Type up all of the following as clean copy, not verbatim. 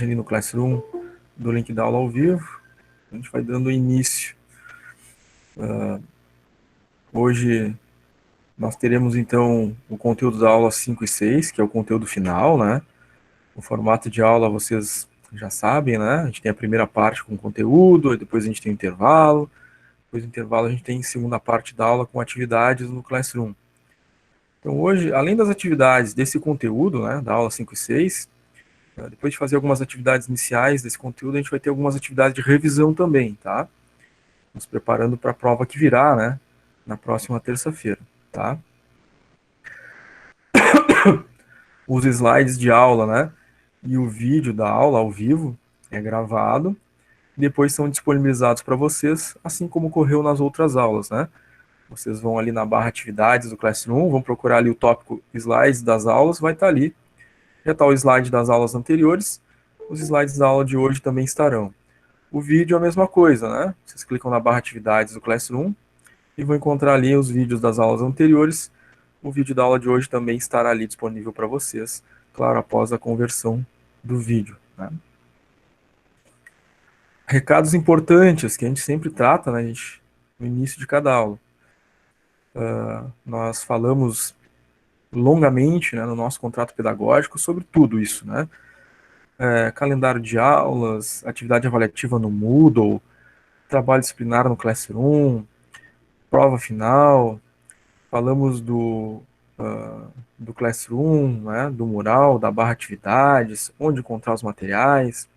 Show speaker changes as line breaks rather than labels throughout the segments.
ali no Classroom do link da aula ao vivo. A gente vai dando início. Hoje nós teremos então o conteúdo da aula 5 e 6, que é o conteúdo final, né? O formato de aula vocês já sabem, né? A gente tem a primeira parte com conteúdo, depois a gente tem o intervalo, depois do intervalo a gente tem a segunda parte da aula com atividades no Classroom. Então hoje, além das atividades desse conteúdo, né, da aula 5 e 6, depois de fazer algumas atividades iniciais desse conteúdo, a gente vai ter algumas atividades de revisão também, tá? Nos preparando para a prova que virá, né, na próxima terça-feira, tá? Os slides de aula, né, e o vídeo da aula ao vivo é gravado, depois são disponibilizados para vocês, assim como ocorreu nas outras aulas, né? Vocês vão ali na barra atividades do Classroom, vão procurar ali o tópico slides das aulas, vai estar ali. Já está o slide das aulas anteriores, os slides da aula de hoje também estarão. O vídeo é a mesma coisa, né? Vocês clicam na barra atividades do Classroom e vão encontrar ali os vídeos das aulas anteriores. O vídeo da aula de hoje também estará ali disponível para vocês, claro, após a conversão do vídeo, né? Recados importantes que a gente sempre trata, né, gente, no início de cada aula. Nós falamos longamente, né, no nosso contrato pedagógico sobre tudo isso, né? Calendário de aulas, atividade avaliativa no Moodle, trabalho disciplinar no Classroom, prova final, falamos do Classroom, né, do mural, da barra atividades, onde encontrar os materiais,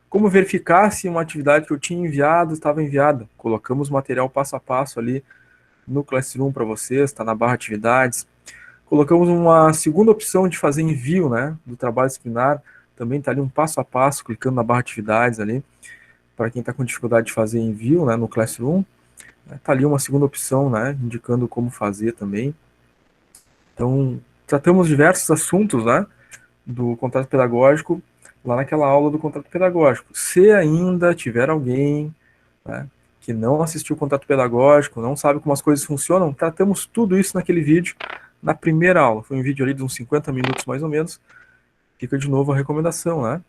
como verificar se uma atividade que eu tinha enviado estava enviada. Colocamos o material passo a passo ali no Classroom para vocês, está na barra atividades. Colocamos uma segunda opção de fazer envio, né, do trabalho disciplinar, também está ali um passo a passo, clicando na barra atividades ali, para quem está com dificuldade de fazer envio, né, no Classroom. Está ali uma segunda opção, né, indicando como fazer também. Então, tratamos diversos assuntos, né, do contrato pedagógico, lá naquela aula do contrato pedagógico. Se ainda tiver alguém, né, que não assistiu o contrato pedagógico, não sabe como as coisas funcionam, tratamos tudo isso naquele vídeo, na primeira aula. Foi um vídeo ali de uns 50 minutos, mais ou menos. Fica de novo a recomendação, né?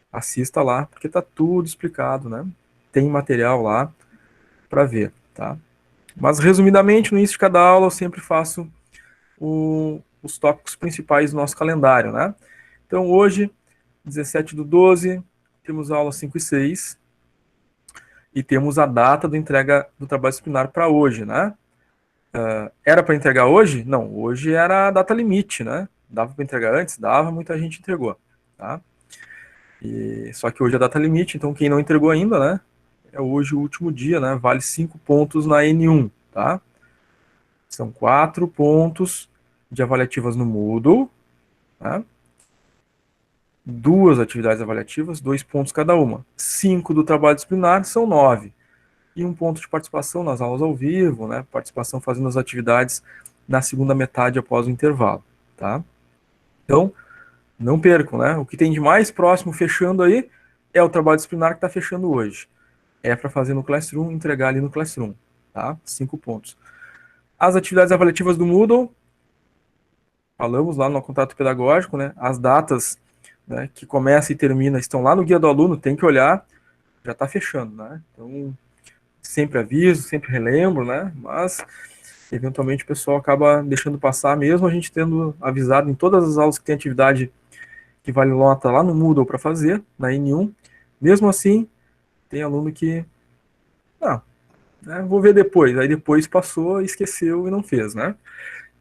Assista lá, porque tá tudo explicado, né? Tem material lá para ver, tá? Mas, resumidamente, no início de cada aula, eu sempre faço os tópicos principais do nosso calendário, né? Então, hoje, 17/12, temos a aula 5 e 6, e temos a data da entrega do trabalho disciplinar para hoje, né? Era para entregar hoje? Não, hoje era a data limite, né? Dava para entregar antes? Dava, muita gente entregou, tá? Só que hoje é a data limite, então quem não entregou ainda, né? É hoje o último dia, né? Vale 5 pontos na N1, tá? São 4 pontos de avaliativas no Moodle, tá? 2 atividades avaliativas, 2 pontos cada uma. 5 do trabalho disciplinar são 9. E 1 ponto de participação nas aulas ao vivo, né? Participação fazendo as atividades na segunda metade após o intervalo, tá? Então, não percam, né? O que tem de mais próximo fechando aí é o trabalho disciplinar que está fechando hoje. É para fazer no Classroom, entregar ali no Classroom, tá? 5 pontos. As atividades avaliativas do Moodle, falamos lá no contrato pedagógico, né? As datas, né, que começa e termina estão lá no guia do aluno, tem que olhar, já está fechando, né? Então, sempre aviso, sempre relembro, né? Mas, eventualmente, o pessoal acaba deixando passar, mesmo a gente tendo avisado em todas as aulas que tem atividade que vale nota lá no Moodle para fazer, na N1. Mesmo assim, tem aluno que, né, vou ver depois. Aí depois passou, esqueceu e não fez, né?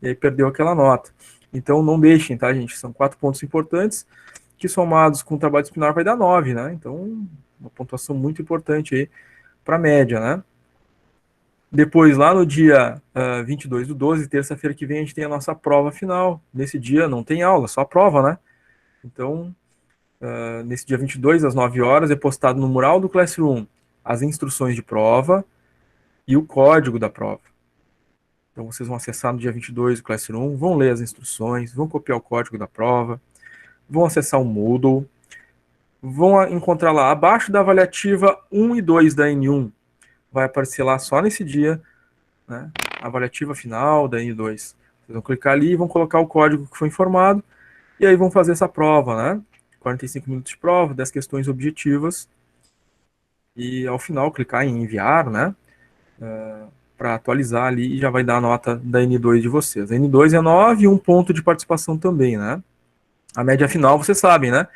E aí perdeu aquela nota. Então não deixem, tá, gente? São 4 pontos importantes que somados com o trabalho disciplinar vai dar 9, né? Então, uma pontuação muito importante aí para a média, né? Depois, lá no dia 22/12, terça-feira que vem, a gente tem a nossa prova final. Nesse dia não tem aula, só prova, né? Então, nesse dia 22, às 9 horas, é postado no mural do Classroom as instruções de prova e o código da prova. Então, vocês vão acessar no dia 22 o Classroom, vão ler as instruções, vão copiar o código da prova, vão acessar o Moodle, vão encontrar lá, abaixo da avaliativa 1 e 2 da N1, vai aparecer lá só nesse dia, né, a avaliativa final da N2. Vocês vão clicar ali e vão colocar o código que foi informado, e aí vão fazer essa prova, né? 45 minutos de prova, 10 questões objetivas, e ao final clicar em enviar, né, para atualizar ali, e já vai dar a nota da N2 de vocês. A N2 é 9 e 1 ponto de participação também, né? A média final, vocês sabem, né?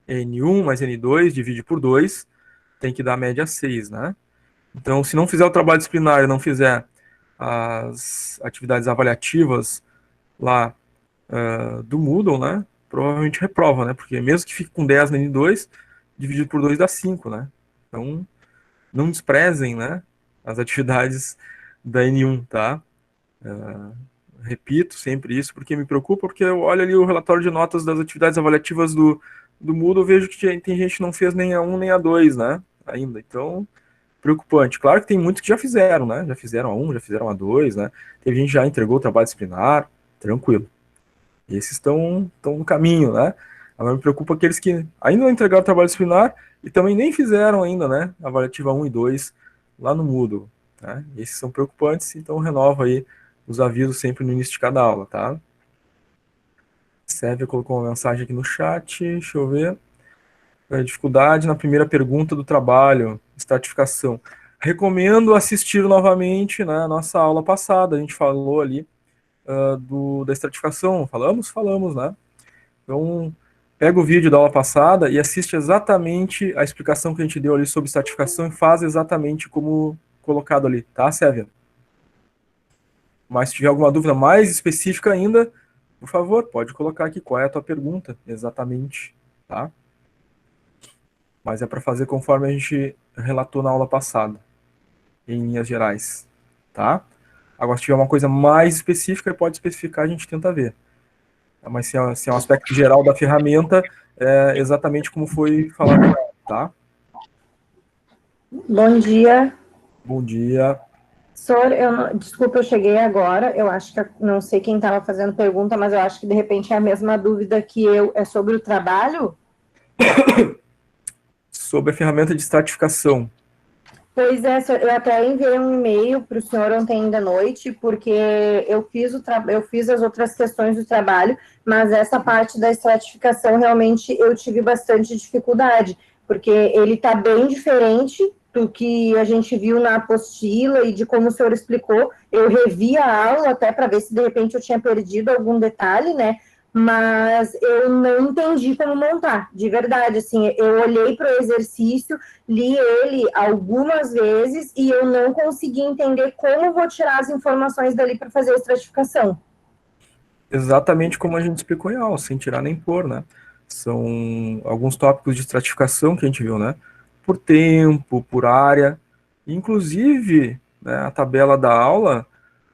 N1 mais N2 divide por 2, tem que dar a média 6, né? Então, se não fizer o trabalho disciplinar e não fizer as atividades avaliativas lá do Moodle, né? Provavelmente reprova, né? Porque mesmo que fique com 10 na N2, dividido por 2 dá 5, né? Então, não desprezem, né? As atividades da N1, tá? Repito sempre isso, porque me preocupa, porque eu olho ali o relatório de notas das atividades avaliativas do Moodle, eu vejo que tem gente que não fez nem a 1 nem a 2, né? Ainda. Então, preocupante. Claro que tem muitos que já fizeram, né? Já fizeram a 1, já fizeram a 2, né? Teve gente que já entregou o trabalho disciplinar, tranquilo. E esses estão no caminho, né? Agora me preocupa aqueles que ainda não entregaram o trabalho disciplinar e também nem fizeram ainda, né? Avaliativa 1 e 2 lá no Moodle, né? Esses são preocupantes, então renova aí os avisos sempre no início de cada aula, tá? Sérvia colocou uma mensagem aqui no chat, deixa eu ver. Dificuldade na primeira pergunta do trabalho, estratificação. Recomendo assistir novamente, né, a nossa aula passada, a gente falou ali da estratificação, falamos, né? Então, pega o vídeo da aula passada e assiste exatamente a explicação que a gente deu ali sobre estratificação e faz exatamente como colocado ali, tá, Sérvia? Mas se tiver alguma dúvida mais específica ainda, por favor, pode colocar aqui qual é a tua pergunta, exatamente, tá? Mas é para fazer conforme a gente relatou na aula passada, em linhas gerais, tá? Agora, se tiver uma coisa mais específica, pode especificar, a gente tenta ver. Mas se é um aspecto geral da ferramenta, é exatamente como foi falado, tá?
Bom dia.
Bom dia.
Sor, desculpa, eu cheguei agora, eu acho que, não sei quem estava fazendo pergunta, mas eu acho que de repente é a mesma dúvida que eu, é sobre o trabalho?
Sobre a ferramenta de estratificação.
Pois é, sor, eu até enviei um e-mail para o senhor ontem ainda à noite, porque eu fiz as outras questões do trabalho, mas essa parte da estratificação realmente eu tive bastante dificuldade, porque ele está bem diferente do que a gente viu na apostila e de como o senhor explicou. Eu revi a aula até para ver se de repente eu tinha perdido algum detalhe, né? Mas eu não entendi como montar, de verdade, assim, eu olhei para o exercício, li ele algumas vezes e eu não consegui entender como vou tirar as informações dali para fazer a estratificação.
Exatamente como a gente explicou em aula, sem tirar nem pôr, né? São alguns tópicos de estratificação que a gente viu, né? Por tempo, por área. Inclusive, né, a tabela da aula,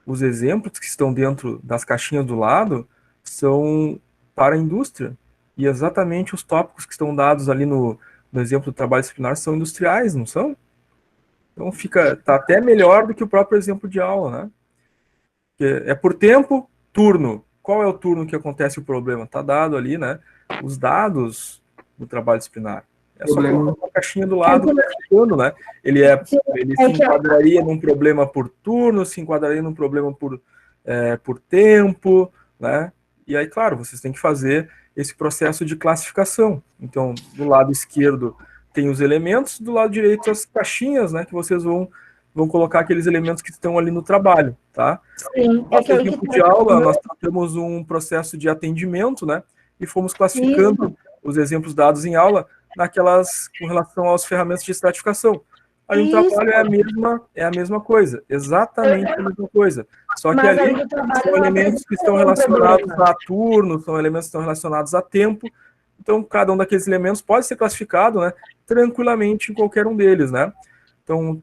os exemplos que estão dentro das caixinhas do lado, são para a indústria. E exatamente os tópicos que estão dados ali no exemplo do trabalho disciplinar são industriais, não são? Então tá até melhor do que o próprio exemplo de aula, né? É por tempo, turno. Qual é o turno que acontece o problema? Está dado ali, né? Os dados do trabalho disciplinar. É só colocar uma caixinha do lado classificando, né? Ele se enquadraria num problema por turno, se enquadraria num problema por tempo, né? E aí, claro, vocês têm que fazer esse processo de classificação. Então, do lado esquerdo tem os elementos, do lado direito as caixinhas, né? Que vocês vão colocar aqueles elementos que estão ali no trabalho, tá?
Sim,
Nosso exemplo de aula, nós tratamos um processo de atendimento, né? E fomos classificando os exemplos dados em aula naquelas com relação às ferramentas de estratificação. Aí no trabalho é a mesma coisa, exatamente a mesma coisa. Só que ali são elementos que estão relacionados a turno, são elementos que estão relacionados a tempo. Então, cada um daqueles elementos pode ser classificado, né, tranquilamente em qualquer um deles, né? Então,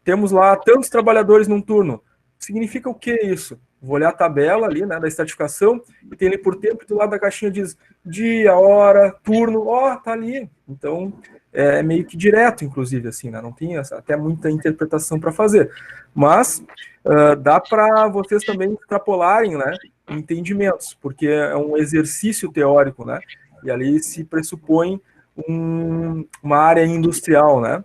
temos lá tantos trabalhadores num turno. Significa o que isso? Vou olhar a tabela ali, né, da estratificação, e tem ali por tempo, e do lado da caixinha diz dia, hora, turno, tá ali. Então, é meio que direto, inclusive, assim, né? Não tem até muita interpretação para fazer. Mas dá para vocês também extrapolarem, né, entendimentos, porque é um exercício teórico, né? E ali se pressupõe uma área industrial, né?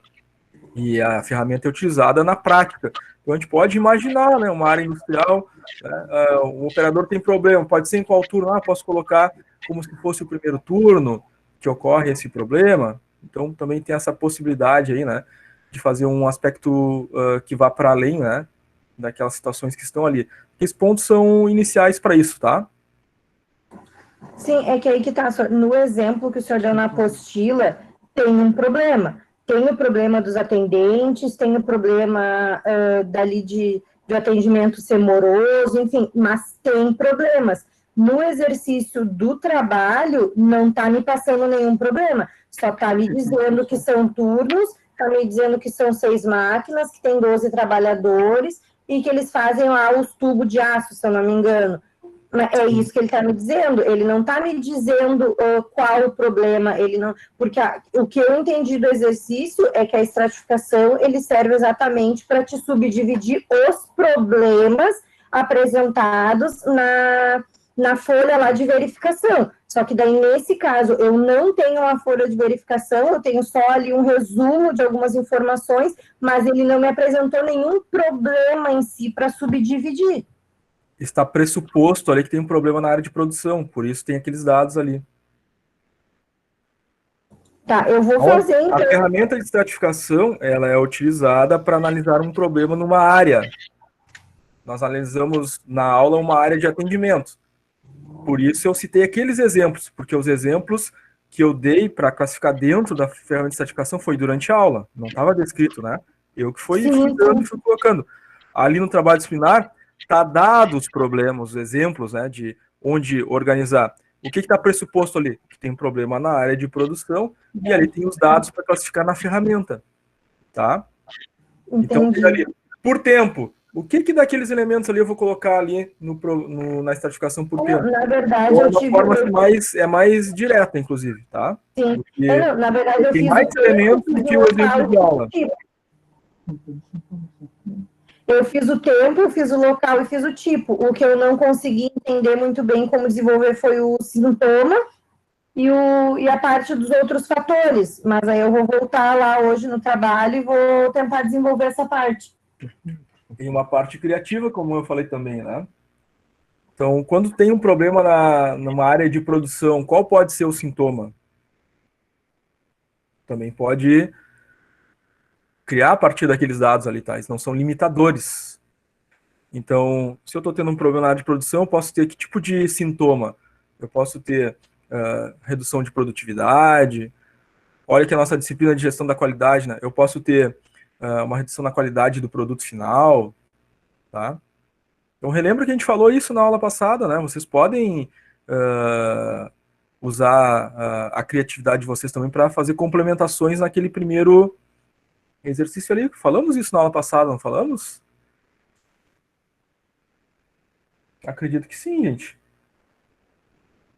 E a ferramenta é utilizada na prática. Então, a gente pode imaginar, né, uma área industrial, né, o operador tem problema, pode ser em qual turno? Posso colocar como se fosse o primeiro turno, que ocorre esse problema, então também tem essa possibilidade aí, né, de fazer um aspecto que vá para além, né, daquelas situações que estão ali. Esses pontos são iniciais para isso, tá?
Sim, é que aí que tá, no exemplo que o senhor deu na apostila, tem um problema. Tem o problema dos atendentes, tem o problema dali de atendimento ser moroso, enfim, mas tem problemas. No exercício do trabalho, não está me passando nenhum problema, só está me dizendo que são turnos, está me dizendo que são 6 máquinas, que tem 12 trabalhadores e que eles fazem lá os tubos de aço, se eu não me engano. É isso que ele está me dizendo. Ele não está me dizendo qual o problema. Ele não, porque o que eu entendi do exercício é que a estratificação ele serve exatamente para te subdividir os problemas apresentados na folha lá de verificação. Só que daí, nesse caso, eu não tenho uma folha de verificação, eu tenho só ali um resumo de algumas informações, mas ele não me apresentou nenhum problema em si para subdividir.
Está pressuposto ali que tem um problema na área de produção, por isso tem aqueles dados ali.
Tá, eu vou fazer então.
A ferramenta de estratificação, ela é utilizada para analisar um problema numa área. Nós analisamos na aula uma área de atendimento. Por isso eu citei aqueles exemplos, porque os exemplos que eu dei para classificar dentro da ferramenta de estratificação foi durante a aula, não estava descrito, né? Eu que fui dando e fui colocando. Ali no trabalho disciplinar, está dado os problemas, os exemplos, né, de onde organizar. O que está pressuposto ali? Que tem um problema na área de produção e ali tem os dados para classificar na ferramenta, tá? Então, ali, por tempo, o que daqueles elementos ali eu vou colocar ali na estratificação por tempo?
Na verdade, eu tive...
forma que é mais direta, inclusive, tá?
Sim. Na verdade, eu
tem
fiz
mais elementos do que o exemplo de aula. Eu fiz o tempo, eu fiz o local e fiz o tipo. O que eu não consegui entender muito bem como desenvolver foi o sintoma e a parte dos outros fatores. Mas aí eu vou voltar lá hoje no trabalho e vou tentar desenvolver essa parte. Tem uma parte criativa, como eu falei também, né? Então, quando tem um problema numa área de produção, qual pode ser o sintoma? Também pode criar a partir daqueles dados ali, tá? Eles não são limitadores. Então, se eu estou tendo um problema na área de produção, eu posso ter que tipo de sintoma? Eu posso ter redução de produtividade. Olha que a nossa disciplina de gestão da qualidade, né? Eu posso ter uma redução na qualidade do produto final, tá? Então, relembro que a gente falou isso na aula passada, né? Vocês podem usar a criatividade de vocês também para fazer complementações naquele primeiro exercício ali. Falamos isso na aula passada, não falamos? Acredito que sim, gente.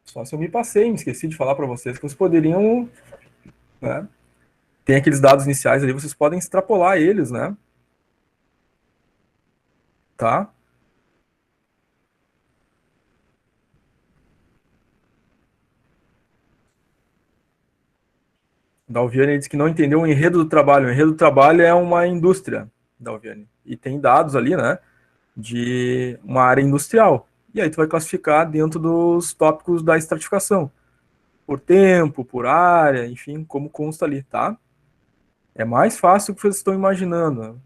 Só se eu me passei, me esqueci de falar para vocês que vocês poderiam, né? Tem aqueles dados iniciais ali, vocês podem extrapolar eles, né? Tá? Dalviane diz que não entendeu o enredo do trabalho. O enredo do trabalho é uma indústria, Dalviane. E tem dados ali, né? De uma área industrial. E aí tu vai classificar dentro dos tópicos da estratificação. Por tempo, por área, enfim, como consta ali, tá? É mais fácil do que vocês estão imaginando.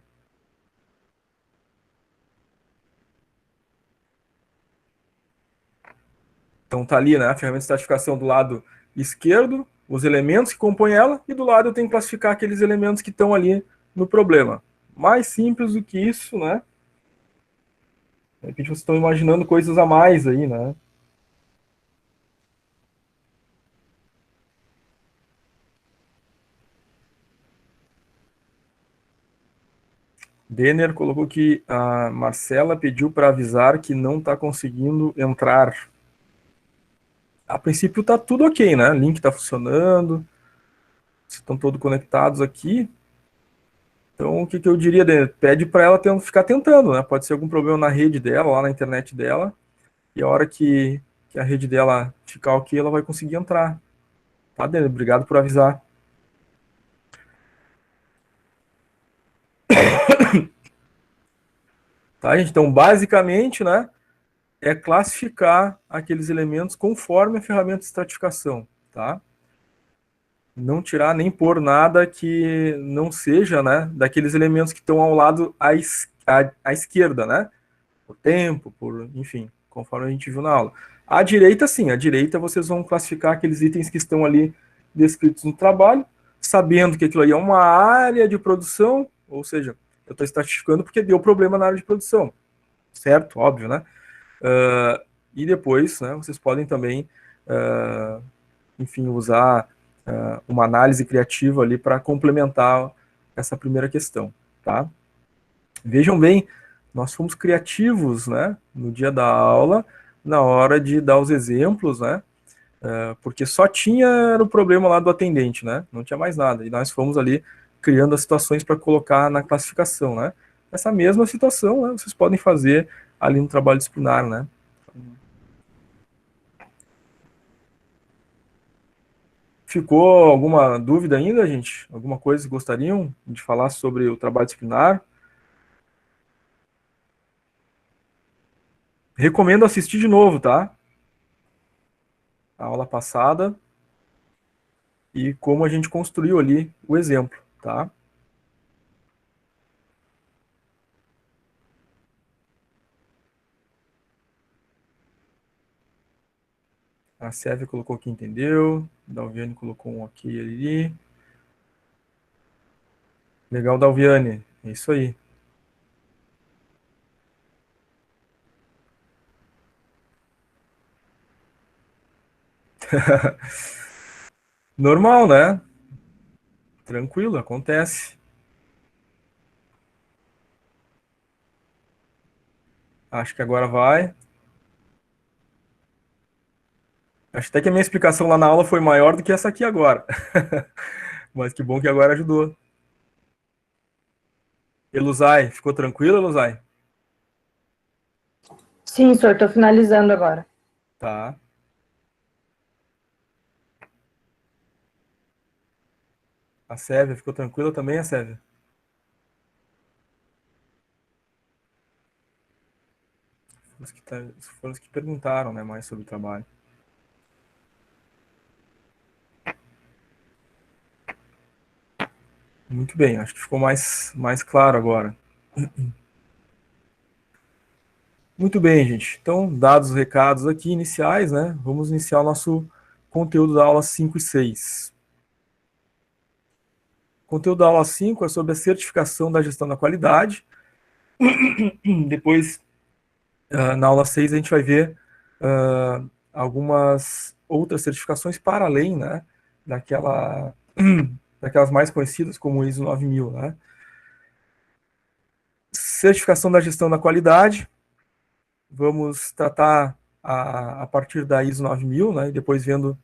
Então tá ali, né? A ferramenta de estratificação do lado esquerdo, os elementos que compõem ela, e do lado eu tenho que classificar aqueles elementos que estão ali no problema. Mais simples do que isso, né? De repente vocês estão imaginando coisas a mais aí, né? Denner colocou que a Marcela pediu para avisar que não está conseguindo entrar. A princípio está tudo ok, né? Link está funcionando. Estão todos conectados aqui. Então, o que eu diria, Denner? Pede para ela ficar tentando, né? Pode ser algum problema na rede dela, lá na internet dela. E a hora que a rede dela ficar ok, ela vai conseguir entrar. Tá, Denner? Obrigado por avisar. Tá, gente? Então, basicamente, né, é classificar aqueles elementos conforme a ferramenta de estratificação, tá? Não tirar nem pôr nada que não seja, né, daqueles elementos que estão ao lado à esquerda, né? Por tempo, por, enfim, conforme a gente viu na aula. À direita, sim, à direita vocês vão classificar aqueles itens que estão ali descritos no trabalho, sabendo que aquilo aí é uma área de produção, ou seja, eu estou estratificando porque deu problema na área de produção, certo? Óbvio, né? E depois, né, vocês podem também, enfim, usar uma análise criativa ali para complementar essa primeira questão, tá? Vejam bem, nós fomos criativos, né, no dia da aula, na hora de dar os exemplos, né, porque só tinha o problema lá do atendente, né, não tinha mais nada, e nós fomos ali criando as situações para colocar na classificação, né. Essa mesma situação, né, vocês podem fazer ali no trabalho disciplinar, né. Ficou alguma dúvida ainda, gente? Alguma coisa que gostariam de falar sobre o trabalho disciplinar? Recomendo assistir de novo, tá? A aula passada e como a gente construiu ali o exemplo, tá? A Sérvia colocou que entendeu, Dalviane colocou um ok ali. Legal, Dalviane, é isso aí. Normal, né? Tranquilo, acontece. Acho que agora vai. Acho até que a minha explicação lá na aula foi maior do que essa aqui agora. Mas que bom que agora ajudou. Eluzai, ficou tranquilo, Eluzai?
Sim, senhor, estou finalizando agora.
Tá. A Sérvia ficou tranquila também, a Sérvia? Foram os que perguntaram, né, mais sobre o trabalho. Muito bem, acho que ficou mais claro agora. Muito bem, gente. Então, dados os recados aqui iniciais, né, vamos iniciar o nosso conteúdo da aula 5 e 6. O conteúdo da aula 5 é sobre a certificação da gestão da qualidade. Depois, na aula 6, a gente vai ver algumas outras certificações para além, né, daquelas mais conhecidas como o ISO 9000, né. Certificação da gestão da qualidade, vamos tratar a partir da ISO 9000, né, e depois vendo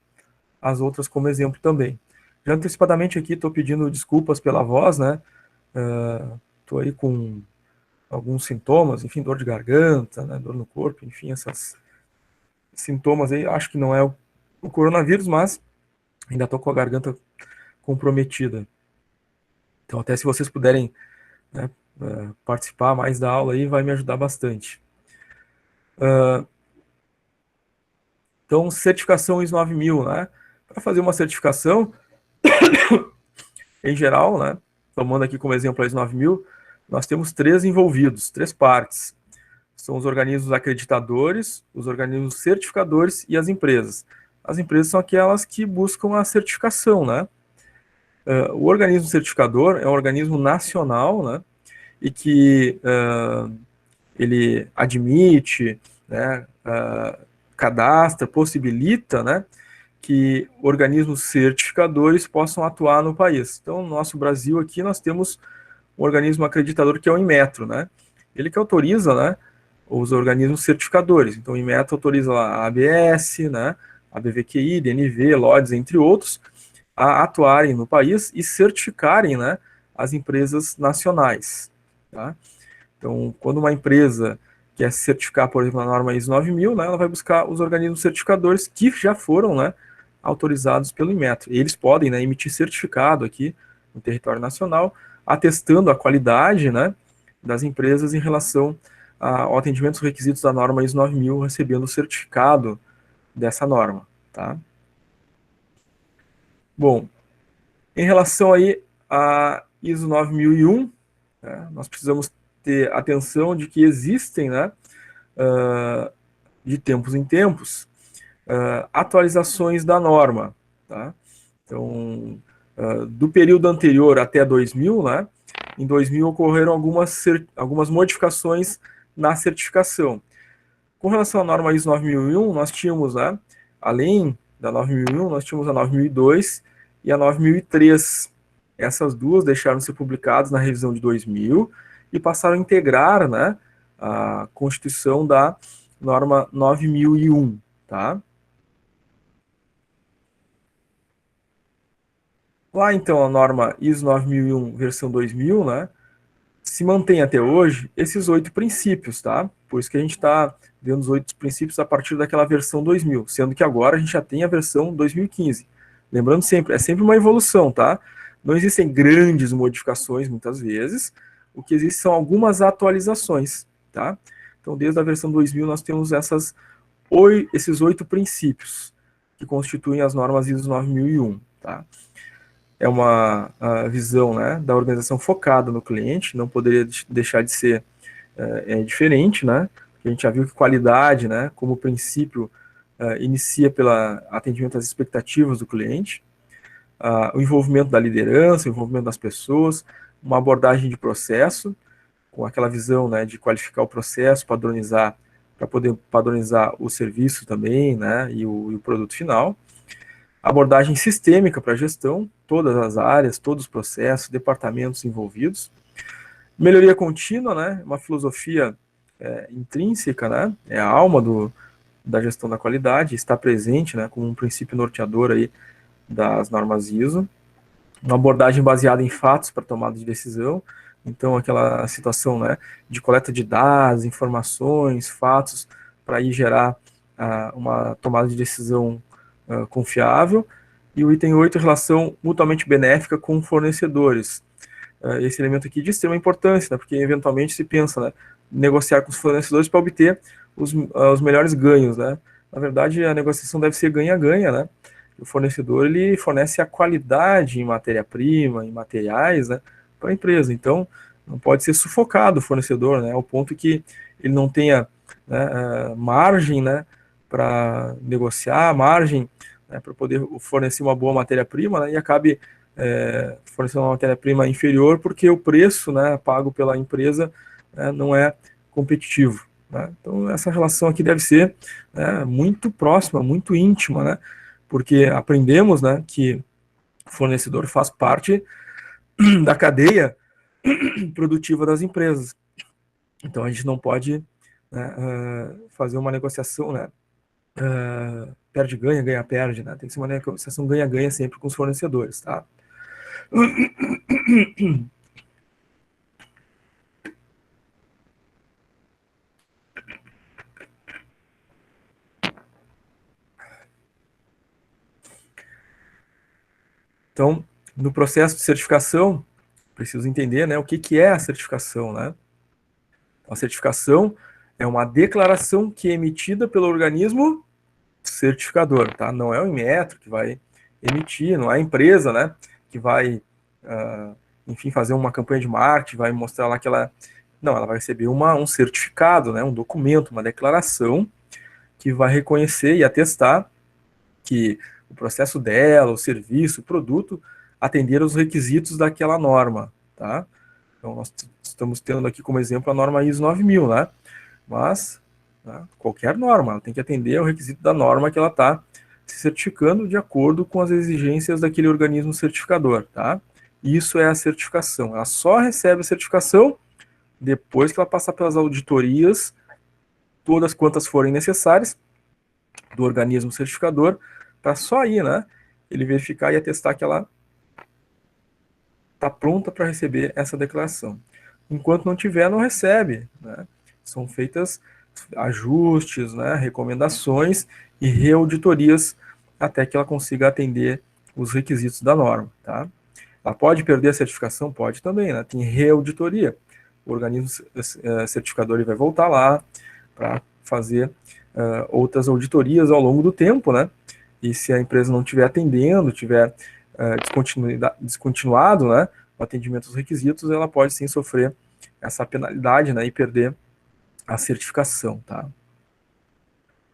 as outras como exemplo também. Já antecipadamente aqui estou pedindo desculpas pela voz, né, estou aí com alguns sintomas, enfim, dor de garganta, né, dor no corpo, enfim, esses sintomas aí, acho que não é o coronavírus, mas ainda estou com a garganta comprometida. Então, até se vocês puderem, né, participar mais da aula aí, vai me ajudar bastante. Então, certificação ISO 9000, né? Para fazer uma certificação, em geral, né? Tomando aqui como exemplo a ISO 9000, nós temos três envolvidos, três partes. São os organismos acreditadores, os organismos certificadores e as empresas. As empresas são aquelas que buscam a certificação, né? O organismo certificador é um organismo nacional, né? E que ele admite, né? Cadastra, possibilita, né? Que organismos certificadores possam atuar no país. Então, no nosso Brasil aqui, nós temos um organismo acreditador que é o Inmetro, né? Ele que autoriza, né, os organismos certificadores. Então, o Inmetro autoriza lá a ABS, né, a BVQI, DNV, LODES, entre outros, a atuarem no país e certificarem, né, as empresas nacionais. Tá? Então, quando uma empresa quer certificar, por exemplo, a norma ISO 9000, né, ela vai buscar os organismos certificadores que já foram, né, autorizados pelo Inmetro. E eles podem, né, emitir certificado aqui no território nacional, atestando a qualidade, né, das empresas em relação ao atendimento aos requisitos da norma ISO 9000, recebendo o certificado dessa norma. Tá? Bom, Em relação aí a ISO 9001, né, nós precisamos ter atenção de que existem, né, de tempos em tempos, atualizações da norma, tá? Então, do período anterior até 2000, né, em 2000 ocorreram algumas modificações na certificação. Com relação à norma ISO 9001, nós tínhamos, né, além da 9001, nós tínhamos a 9002 e a 9003. Essas duas deixaram de ser publicadas na revisão de 2000 e passaram a integrar, né, a constituição da norma 9001, tá? Lá, então, a norma ISO 9001, versão 2000, né, se mantém até hoje esses 8 princípios, tá? Por isso que a gente está vendo os 8 princípios a partir daquela versão 2000, sendo que agora a gente já tem a versão 2015. Lembrando sempre, é sempre uma evolução, tá? Não existem grandes modificações, muitas vezes. O que existe são algumas atualizações, tá? Então, desde a versão 2000, nós temos esses 8 princípios que constituem as normas ISO 9001, tá? É uma visão, né, da organização focada no cliente, não poderia deixar de ser diferente, né? A gente já viu que qualidade, né, como princípio, inicia pelo atendimento às expectativas do cliente, o envolvimento da liderança, o envolvimento das pessoas, uma abordagem de processo, com aquela visão, né, de qualificar o processo, padronizar, para poder padronizar o serviço também, né, e o produto final. Abordagem sistêmica para a gestão, todas as áreas, todos os processos, departamentos envolvidos. Melhoria contínua, né, uma filosofia intrínseca, né, é a alma da gestão da qualidade, está presente, né, como um princípio norteador aí das normas ISO. Uma abordagem baseada em fatos para tomada de decisão, então aquela situação, né, de coleta de dados, informações, fatos, para aí gerar uma tomada de decisão confiável. E o item 8, relação mutuamente benéfica com fornecedores. Esse elemento aqui de extrema importância, né, porque eventualmente se pensa, né, negociar com os fornecedores para obter os melhores ganhos, né. Na verdade, a negociação deve ser ganha-ganha, né. O fornecedor, ele fornece a qualidade em matéria-prima, em materiais, né, para a empresa. Então, não pode ser sufocado o fornecedor, né, ao ponto que ele não tenha, né, margem, né, para negociar, margem, né, para poder fornecer uma boa matéria-prima, né, e acabe fornecendo uma matéria-prima inferior porque o preço, né, pago pela empresa, né, não é competitivo, né. Então, essa relação aqui deve ser, né, muito próxima, muito íntima, né, porque aprendemos, né, que o fornecedor faz parte da cadeia produtiva das empresas. Então, a gente não pode, né, fazer uma negociação, né, perde-ganha, ganha-perde, né? Tem que ser uma negociação ganha-ganha sempre com os fornecedores, tá? Então, no processo de certificação, preciso entender, né, o que é a certificação, né? A certificação é uma declaração que é emitida pelo organismo certificador, tá? Não é o Inmetro que vai emitir, não é a empresa, né, que vai, enfim, fazer uma campanha de marketing, vai mostrar lá que ela... Não, ela vai receber um certificado, né, um documento, uma declaração que vai reconhecer e atestar que o processo dela, o serviço, o produto, atenderam os requisitos daquela norma, tá? Então, nós estamos tendo aqui como exemplo a norma ISO 9000, né? Mas, né, qualquer norma, ela tem que atender ao requisito da norma que ela está se certificando de acordo com as exigências daquele organismo certificador, tá? Isso é a certificação. Ela só recebe a certificação depois que ela passar pelas auditorias, todas quantas forem necessárias, do organismo certificador, para só aí, né, ele verificar e atestar que ela está pronta para receber essa declaração. Enquanto não tiver, não recebe, né? São feitas ajustes, né, recomendações e reauditorias até que ela consiga atender os requisitos da norma, tá? Ela pode perder a certificação? Pode também, né? Tem reauditoria. O organismo certificador ele vai voltar lá para fazer outras auditorias ao longo do tempo, né? E se a empresa não estiver atendendo, estiver descontinuado, né, o atendimento aos requisitos, ela pode sim sofrer essa penalidade, né, e perder a certificação, tá?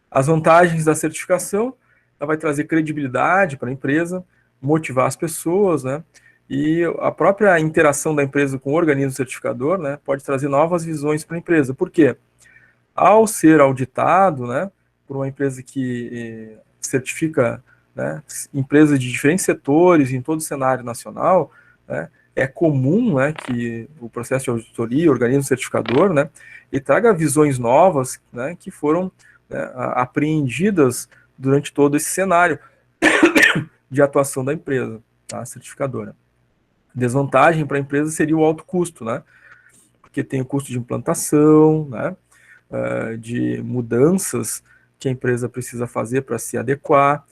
As vantagens da certificação, ela vai trazer credibilidade para a empresa, motivar as pessoas, né, e a própria interação da empresa com o organismo certificador, né, pode trazer novas visões para a empresa. Por quê? Ao ser auditado, né, por uma empresa que certifica, né, empresas de diferentes setores em todo o cenário nacional, né, é comum, né, que o processo de auditoria, o organismo certificador, né, ele traga visões novas, né, que foram, né, apreendidas durante todo esse cenário de atuação da empresa, tá, certificadora. Desvantagem para a empresa seria o alto custo, né, porque tem o custo de implantação, né, de mudanças que a empresa precisa fazer para se adequar,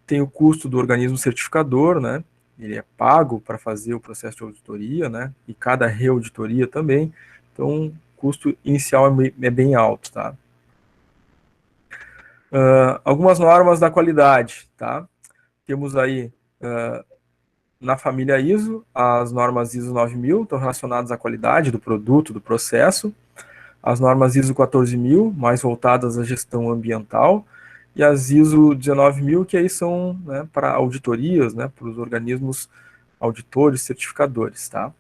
tem o custo do organismo certificador, né, ele é pago para fazer o processo de auditoria, né, e cada reauditoria também, então o custo inicial é bem alto, tá. Algumas normas da qualidade, tá, temos aí na família ISO, as normas ISO 9000 estão relacionadas à qualidade do produto, do processo, as normas ISO 14000, mais voltadas à gestão ambiental, e as ISO 19000, que aí são, né, para auditorias, né, para os organismos auditores, certificadores, tá?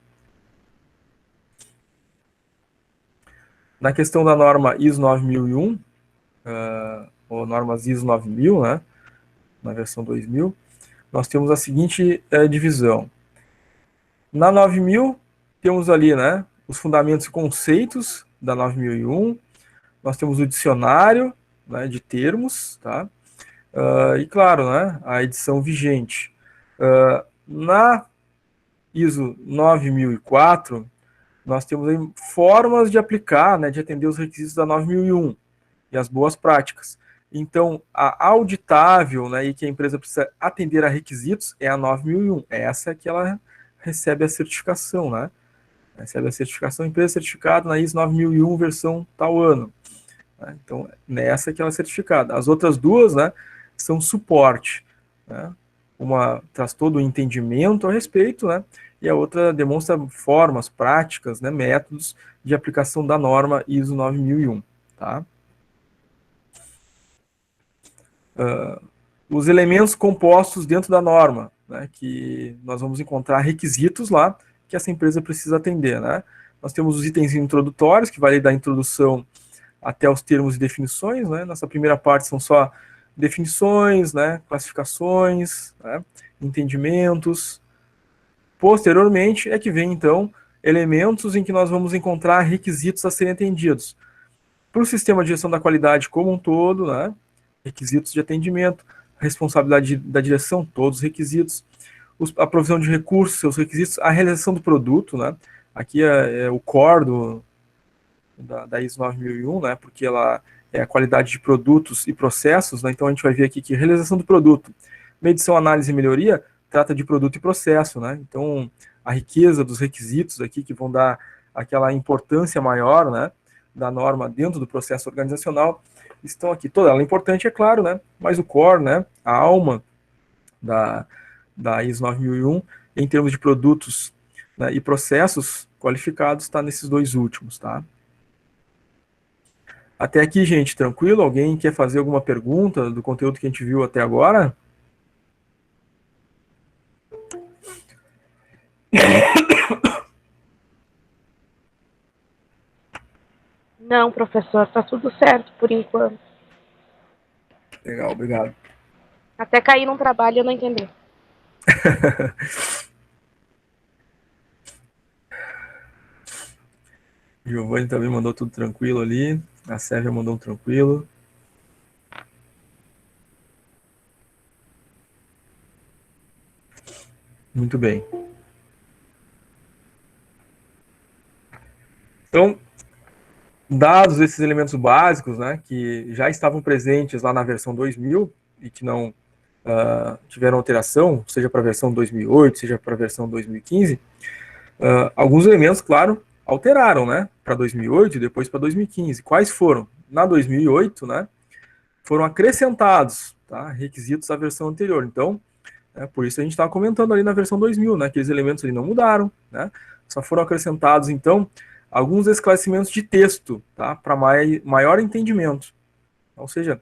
Na questão da norma ISO 9001, ou normas ISO 9000, né, na versão 2000, nós temos a seguinte divisão. Na 9000, temos ali, né, os fundamentos e conceitos da 9001, nós temos o dicionário, né, de termos, tá? E claro, né, a edição vigente. Na ISO 9004, nós temos aí formas de aplicar, né, de atender os requisitos da 9001 e as boas práticas. Então, a auditável, né, e que a empresa precisa atender a requisitos é a 9001. É essa que ela recebe a certificação, né? Recebe a certificação, empresa certificada na ISO 9001, versão tal ano. Então, nessa que ela é certificada. As outras duas, né, são suporte, né? Uma traz todo o entendimento a respeito, né, e a outra demonstra formas, práticas, né, métodos de aplicação da norma ISO 9001, tá? Os elementos compostos dentro da norma, né, que nós vamos encontrar requisitos lá que essa empresa precisa atender, né? Nós temos os itens introdutórios, que vai da introdução até os termos e definições, né? Nessa primeira parte são só definições, né? Classificações, né? Entendimentos. Posteriormente é que vem, então, elementos em que nós vamos encontrar requisitos a serem atendidos. Para o sistema de gestão da qualidade como um todo, né? Requisitos de atendimento, responsabilidade da direção, todos os requisitos, a provisão de recursos, seus requisitos, a realização do produto, né? Aqui é o core da ISO 9001, né, porque ela é a qualidade de produtos e processos, né, então a gente vai ver aqui que realização do produto, medição, análise e melhoria, trata de produto e processo, né, então a riqueza dos requisitos aqui que vão dar aquela importância maior, né, da norma dentro do processo organizacional, estão aqui. Toda ela é importante, é claro, né, mas o core, né, a alma da ISO 9001, em termos de produtos, né, e processos qualificados, está nesses dois últimos, tá? Até aqui, gente, tranquilo? Alguém quer fazer alguma pergunta do conteúdo que a gente viu até agora?
Não, professor, tá tudo certo por enquanto.
Legal, obrigado.
Até cair num trabalho e eu não entender.
Giovanni também mandou tudo tranquilo ali. A Sérvia mandou um tranquilo. Muito bem. Então, dados esses elementos básicos, né, que já estavam presentes lá na versão 2000 e que não tiveram alteração, seja para a versão 2008, seja para a versão 2015, alguns elementos, claro, alteraram, né, para 2008 e depois para 2015. Quais foram? Na 2008, né, foram acrescentados, tá, requisitos à versão anterior. Então, Por isso a gente estava comentando ali na versão 2000, né? Aqueles elementos ali não mudaram, né? Só foram acrescentados, então, alguns esclarecimentos de texto, tá? Para maior entendimento. Ou seja,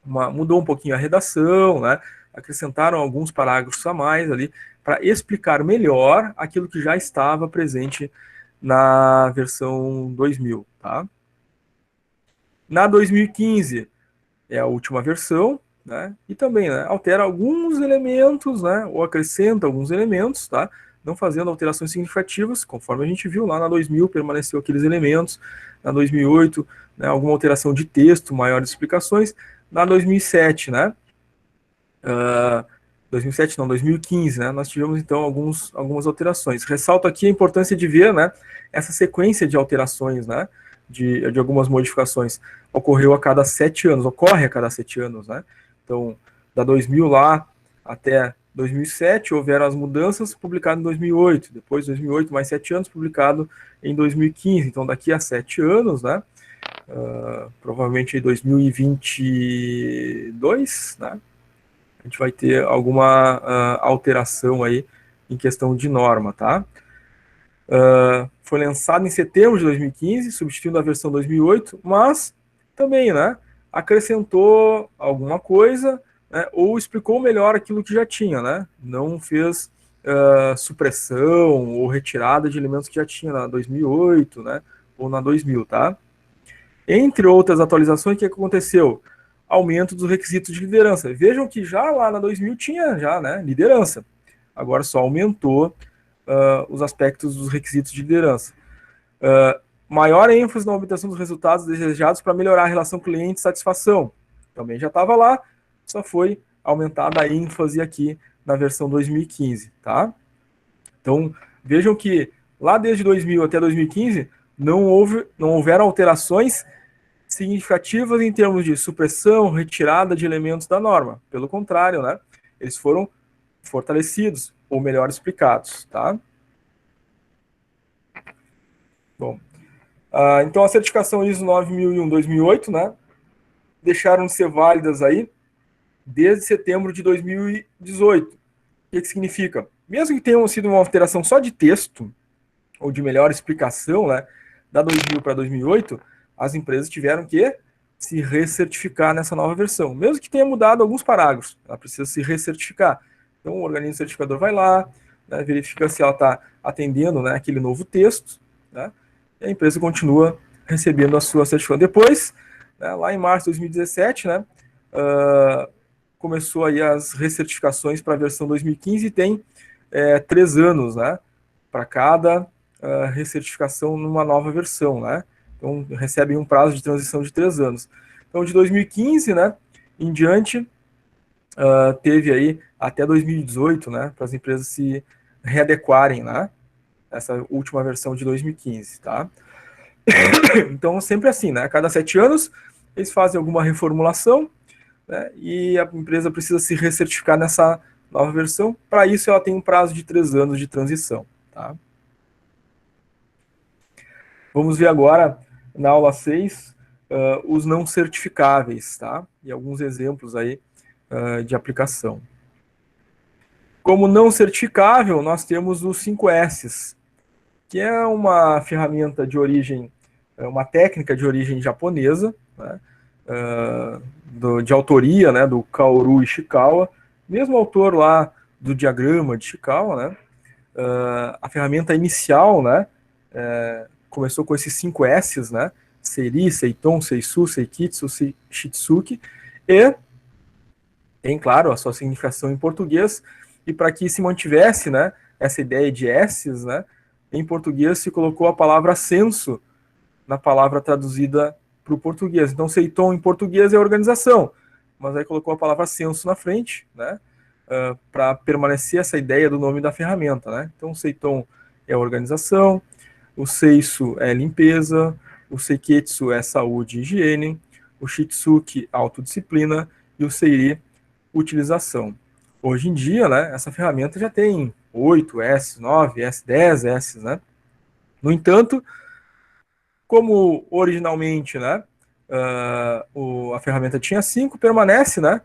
mudou um pouquinho a redação, né? Acrescentaram alguns parágrafos a mais ali para explicar melhor aquilo que já estava presente na versão 2000, tá? Na 2015 é a última versão, né? E também, né, altera alguns elementos, né? Ou acrescenta alguns elementos, tá? Não fazendo alterações significativas, conforme a gente viu lá na 2000 permaneceu aqueles elementos, na 2008, né, alguma alteração de texto, maiores explicações, na 2007, né? 2007 não, 2015, né? Nós tivemos então algumas alterações. Ressalto aqui a importância de ver, né, essa sequência de alterações, né, de algumas modificações. Ocorreu a cada 7 anos, ocorre a cada 7 anos, né? Então, da 2000 lá até 2007, houveram as mudanças, publicado em 2008. Depois, 2008, mais 7 anos, publicado em 2015. Então, daqui a 7 anos, né? Provavelmente em 2022, né? A gente vai ter alguma alteração aí em questão de norma, tá? Foi lançado em setembro de 2015, substituindo a versão 2008, mas também, né, acrescentou alguma coisa, né, ou explicou melhor aquilo que já tinha, né? Não fez supressão ou retirada de elementos que já tinha na 2008, né, ou na 2000, tá? Entre outras atualizações, o que aconteceu? Aumento dos requisitos de liderança. Vejam que já lá na 2000 tinha já, né, liderança. Agora só aumentou os aspectos dos requisitos de liderança. Maior ênfase na obtenção dos resultados desejados para melhorar a relação cliente e satisfação. Também já estava lá, só foi aumentada a ênfase aqui na versão 2015, tá? Então, vejam que lá desde 2000 até 2015 não houveram alterações significativas em termos de supressão, retirada de elementos da norma. Pelo contrário, né? Eles foram fortalecidos ou melhor explicados, tá? Bom, então a certificação ISO 9001-2008, né? Deixaram de ser válidas aí desde setembro de 2018. O que significa? Mesmo que tenham sido uma alteração só de texto ou de melhor explicação, né? Da 2000 para 2008, as empresas tiveram que se recertificar nessa nova versão. Mesmo que tenha mudado alguns parágrafos, ela precisa se recertificar. Então, o organismo certificador vai lá, né, verifica se ela está atendendo, né, aquele novo texto, né, e a empresa continua recebendo a sua certificação. Depois, né, lá em março de 2017, né, começou aí as recertificações para a versão 2015 e tem 3 anos, né, para cada recertificação numa nova versão, né? Então, recebem um prazo de transição de 3 anos. Então, de 2015, né, em diante, teve aí até 2018, né, para as empresas se readequarem, né, essa última versão de 2015, tá? Então, sempre assim, né, a cada 7 anos, eles fazem alguma reformulação, né, e a empresa precisa se recertificar nessa nova versão. Para isso, ela tem um prazo de 3 anos de transição, tá? Vamos ver agora, na aula 6, os não certificáveis, tá? E alguns exemplos aí de aplicação. Como não certificável, nós temos os 5 S's, que é uma ferramenta de origem, uma técnica de origem japonesa, né? De autoria, né, do Kaoru Ishikawa, mesmo autor lá do diagrama de Ishikawa, né? A ferramenta inicial, né, começou com esses 5 S's, né? Seiri, Seiton, Seisu, Seikitsu, Shitsuki, e tem, claro, a sua significação em português, e para que se mantivesse, né, essa ideia de S's, né, em português se colocou a palavra senso na palavra traduzida para o português. Então, Seiton em português é organização, mas aí colocou a palavra senso na frente, né, para permanecer essa ideia do nome da ferramenta, né. Então, Seiton é organização, o Seisu é limpeza, o Seiketsu é saúde e higiene, o Shitsuki, autodisciplina, e o Seiri, utilização. Hoje em dia, né, essa ferramenta já tem 8 S, 9 S, 10 S, né? No entanto, como originalmente, né, a ferramenta tinha 5, permanece, né,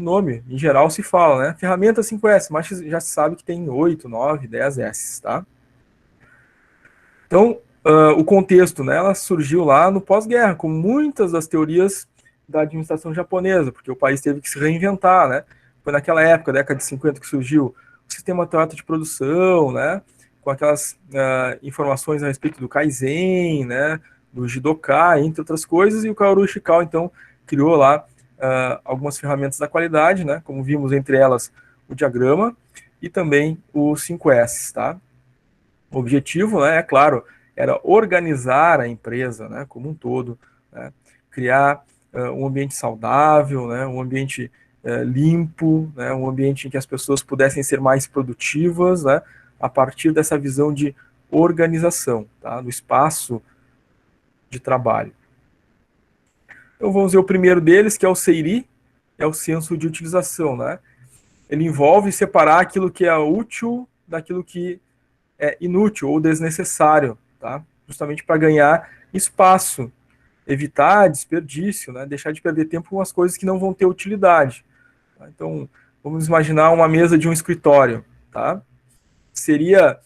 nome, em geral, se fala, né? Ferramenta 5S, mas já se sabe que tem 8, 9, 10 S, tá? Então, o contexto, né, ela surgiu lá no pós-guerra, com muitas das teorias da administração japonesa, porque o país teve que se reinventar, né? Foi naquela época, década de 50, que surgiu o sistema Toyota de produção, né? Com aquelas informações a respeito do Kaizen, né? Do Jidokai, entre outras coisas, e o Kaoru Ishikawa, então, criou lá algumas ferramentas da qualidade, né? Como vimos, entre elas, o diagrama e também o 5S, tá? O objetivo, né, é claro, era organizar a empresa, né, como um todo, né, criar um ambiente saudável, né, um ambiente limpo, né, um ambiente em que as pessoas pudessem ser mais produtivas, né, a partir dessa visão de organização, tá, do espaço de trabalho. Então vamos ver o primeiro deles, que é o Seiri, é o senso de utilização, né? Ele envolve separar aquilo que é útil daquilo que é inútil ou desnecessário, tá? Justamente para ganhar espaço, evitar desperdício, né? Deixar de perder tempo com as coisas que não vão ter utilidade. Tá? Então, vamos imaginar uma mesa de um escritório, tá? Seria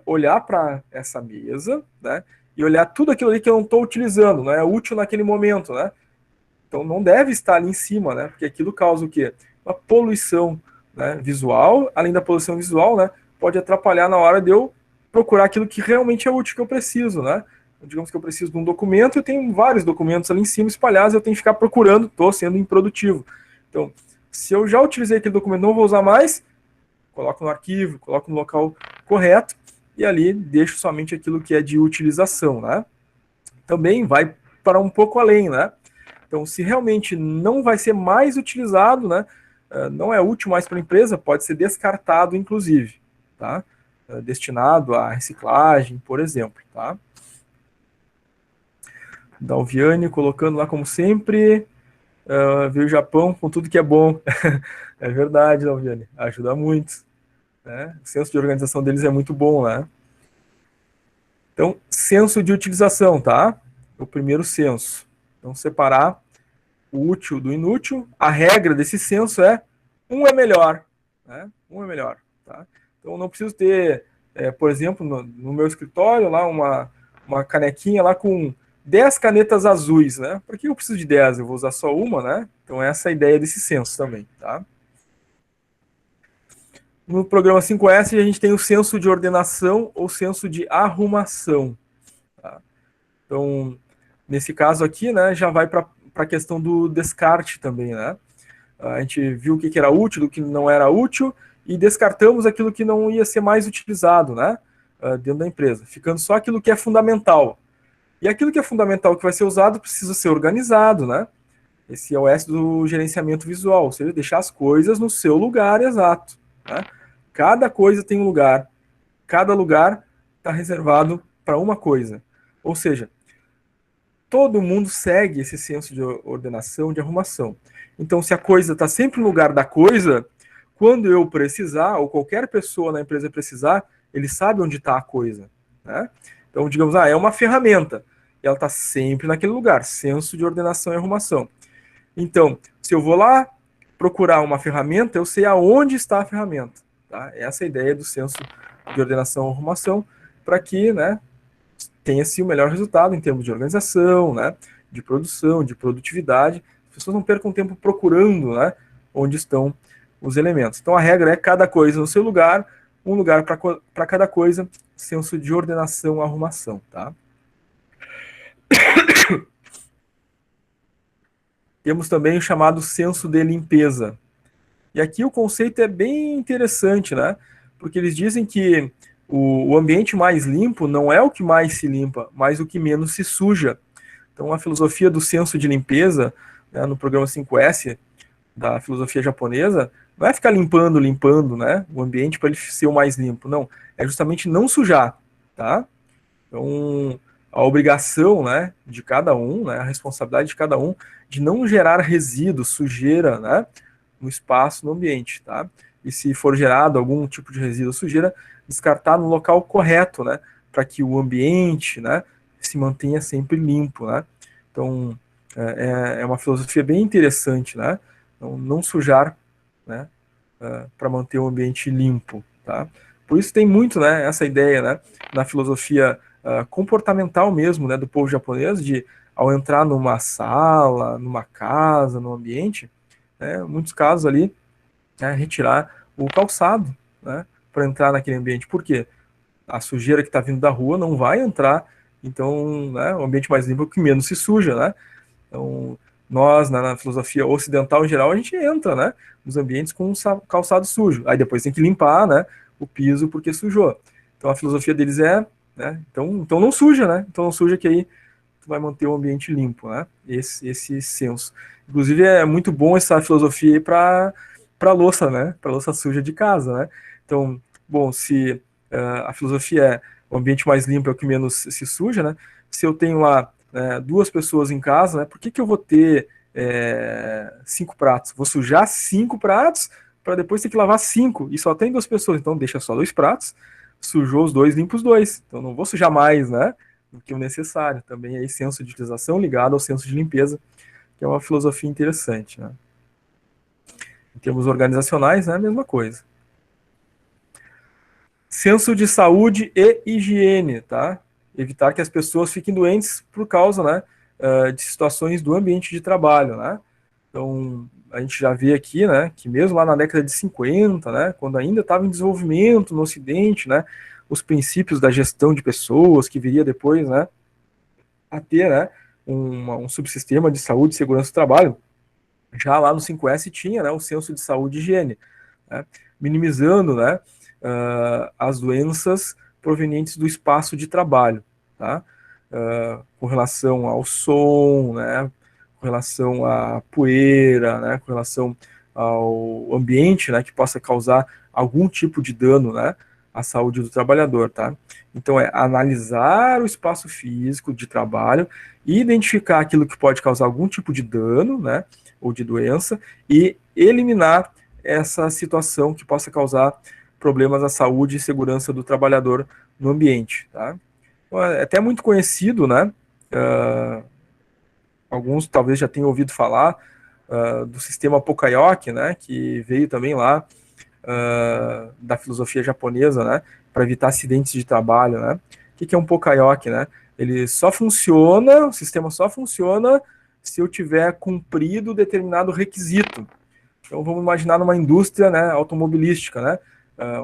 olhar para essa mesa, né? E olhar tudo aquilo ali que eu não estou utilizando, não é útil naquele momento, né? Então não deve estar ali em cima, né? Porque aquilo causa o quê? Uma poluição, né, visual. Além da poluição visual, né, pode atrapalhar na hora de eu procurar aquilo que realmente é útil, que eu preciso, né? Digamos que eu preciso de um documento, eu tenho vários documentos ali em cima espalhados, eu tenho que ficar procurando, estou sendo improdutivo. Então, se eu já utilizei aquele documento, não vou usar mais, coloco no arquivo, coloco no local correto, e ali deixo somente aquilo que é de utilização, né? Também vai para um pouco além, né? Então, se realmente não vai ser mais utilizado, né, não é útil mais para a empresa, pode ser descartado, inclusive, tá? Destinado à reciclagem, por exemplo, tá? Dalviane colocando lá como sempre, veio o Japão com tudo que é bom. É verdade, Dalviane, ajuda muito, né? O senso de organização deles é muito bom, né? Então, senso de utilização, tá? O primeiro senso. Então, separar o útil do inútil. A regra desse senso é um é melhor, né? Um é melhor, tá? Então, eu não preciso ter, por exemplo, no meu escritório, lá uma canequinha lá com 10 canetas azuis, né? Por que eu preciso de 10? Eu vou usar só uma, né? Então, essa é a ideia desse senso também, tá? No programa 5S, a gente tem o senso de ordenação ou senso de arrumação. Tá? Então, nesse caso aqui, né, já vai para a questão do descarte também, né? A gente viu o que era útil, o que não era útil, e descartamos aquilo que não ia ser mais utilizado, né? Dentro da empresa, ficando só aquilo que é fundamental. E aquilo que é fundamental que vai ser usado precisa ser organizado, né? Esse é o S do gerenciamento visual, ou seja, deixar as coisas no seu lugar exato. Né? Cada coisa tem um lugar, cada lugar está reservado para uma coisa. Ou seja, todo mundo segue esse senso de ordenação, de arrumação. Então, se a coisa está sempre no lugar da coisa, quando eu precisar, ou qualquer pessoa na empresa precisar, ele sabe onde está a coisa. Né? Então, digamos, é uma ferramenta. E ela está sempre naquele lugar, senso de ordenação e arrumação. Então, se eu vou lá procurar uma ferramenta, eu sei aonde está a ferramenta. Tá? Essa é a ideia do senso de ordenação e arrumação, para que, né, tenha-se o melhor resultado em termos de organização, né, de produção, de produtividade. As pessoas não percam tempo procurando, né, onde estão os elementos. Então, a regra é cada coisa no seu lugar, um lugar para cada coisa, senso de ordenação e arrumação. Tá? Temos também o chamado senso de limpeza. E aqui o conceito é bem interessante, né? Porque eles dizem que o ambiente mais limpo não é o que mais se limpa, mas o que menos se suja. Então, a filosofia do senso de limpeza, né, no programa 5S da filosofia japonesa, não é ficar limpando, né, o ambiente para ele ser o mais limpo, não. É justamente não sujar, tá? Então, a obrigação, né, de cada um, né, a responsabilidade de cada um, de não gerar resíduos, sujeira, né, no espaço, no ambiente, tá? E se for gerado algum tipo de resíduo, sujeira, descartar no local correto, né, para que o ambiente, né, se mantenha sempre limpo, né? Então, é uma filosofia bem interessante, né? não sujar, né, para manter o ambiente limpo, tá? Por isso tem muito, né, essa ideia, né, na filosofia comportamental mesmo, né, do povo japonês, de ao entrar numa sala, numa casa, num ambiente, né, em muitos casos ali, né, retirar o calçado, né, para entrar naquele ambiente. Por quê? A sujeira que está vindo da rua não vai entrar, então, né, o ambiente mais limpo é o que menos se suja, né? Então, nós, na filosofia ocidental em geral, a gente entra, né, nos ambientes com calçado sujo. Aí depois tem que limpar, né, o piso porque sujou. Então a filosofia deles é, né, então não suja, né? Então não suja que aí tu vai manter o ambiente limpo, né? Esse senso. Inclusive é muito bom essa filosofia aí para louça, né? Para louça suja de casa, né? Então, bom, se a filosofia é o ambiente mais limpo é o que menos se suja, né? Se eu tenho lá duas pessoas em casa, né? Por que eu vou ter 5 pratos? Vou sujar 5 pratos para depois ter que lavar 5 e só tem 2 pessoas, então deixa só 2 pratos, sujou os 2, limpa os 2. Então não vou sujar mais, né? Do que o necessário. Também aí senso de utilização ligado ao senso de limpeza, que é uma filosofia interessante, né? Em termos organizacionais, né, a mesma coisa. Senso de saúde e higiene, tá? Evitar que as pessoas fiquem doentes por causa, né, de situações do ambiente de trabalho, né? Então, a gente já vê aqui, né, que mesmo lá na década de 50, né, quando ainda estava em desenvolvimento no Ocidente, né, os princípios da gestão de pessoas, que viria depois, né, a ter, né, um subsistema de saúde e segurança do trabalho, já lá no 5S tinha, né, o senso de saúde e higiene, né, minimizando, né, as doenças provenientes do espaço de trabalho, tá? Com relação ao som, né, com relação à poeira, né, com relação ao ambiente, né, que possa causar algum tipo de dano, né, à saúde do trabalhador, tá? Então é analisar o espaço físico de trabalho e identificar aquilo que pode causar algum tipo de dano, né, ou de doença e eliminar essa situação que possa causar problemas à saúde e segurança do trabalhador no ambiente, tá? É até muito conhecido, né? Alguns talvez já tenham ouvido falar do sistema Pokayoke, né? Que veio também lá da filosofia japonesa, né? Para evitar acidentes de trabalho, né? O que é um Pokayoke, né? Ele só funciona, o sistema só funciona se eu tiver cumprido determinado requisito. Então vamos imaginar numa indústria, né, automobilística, né?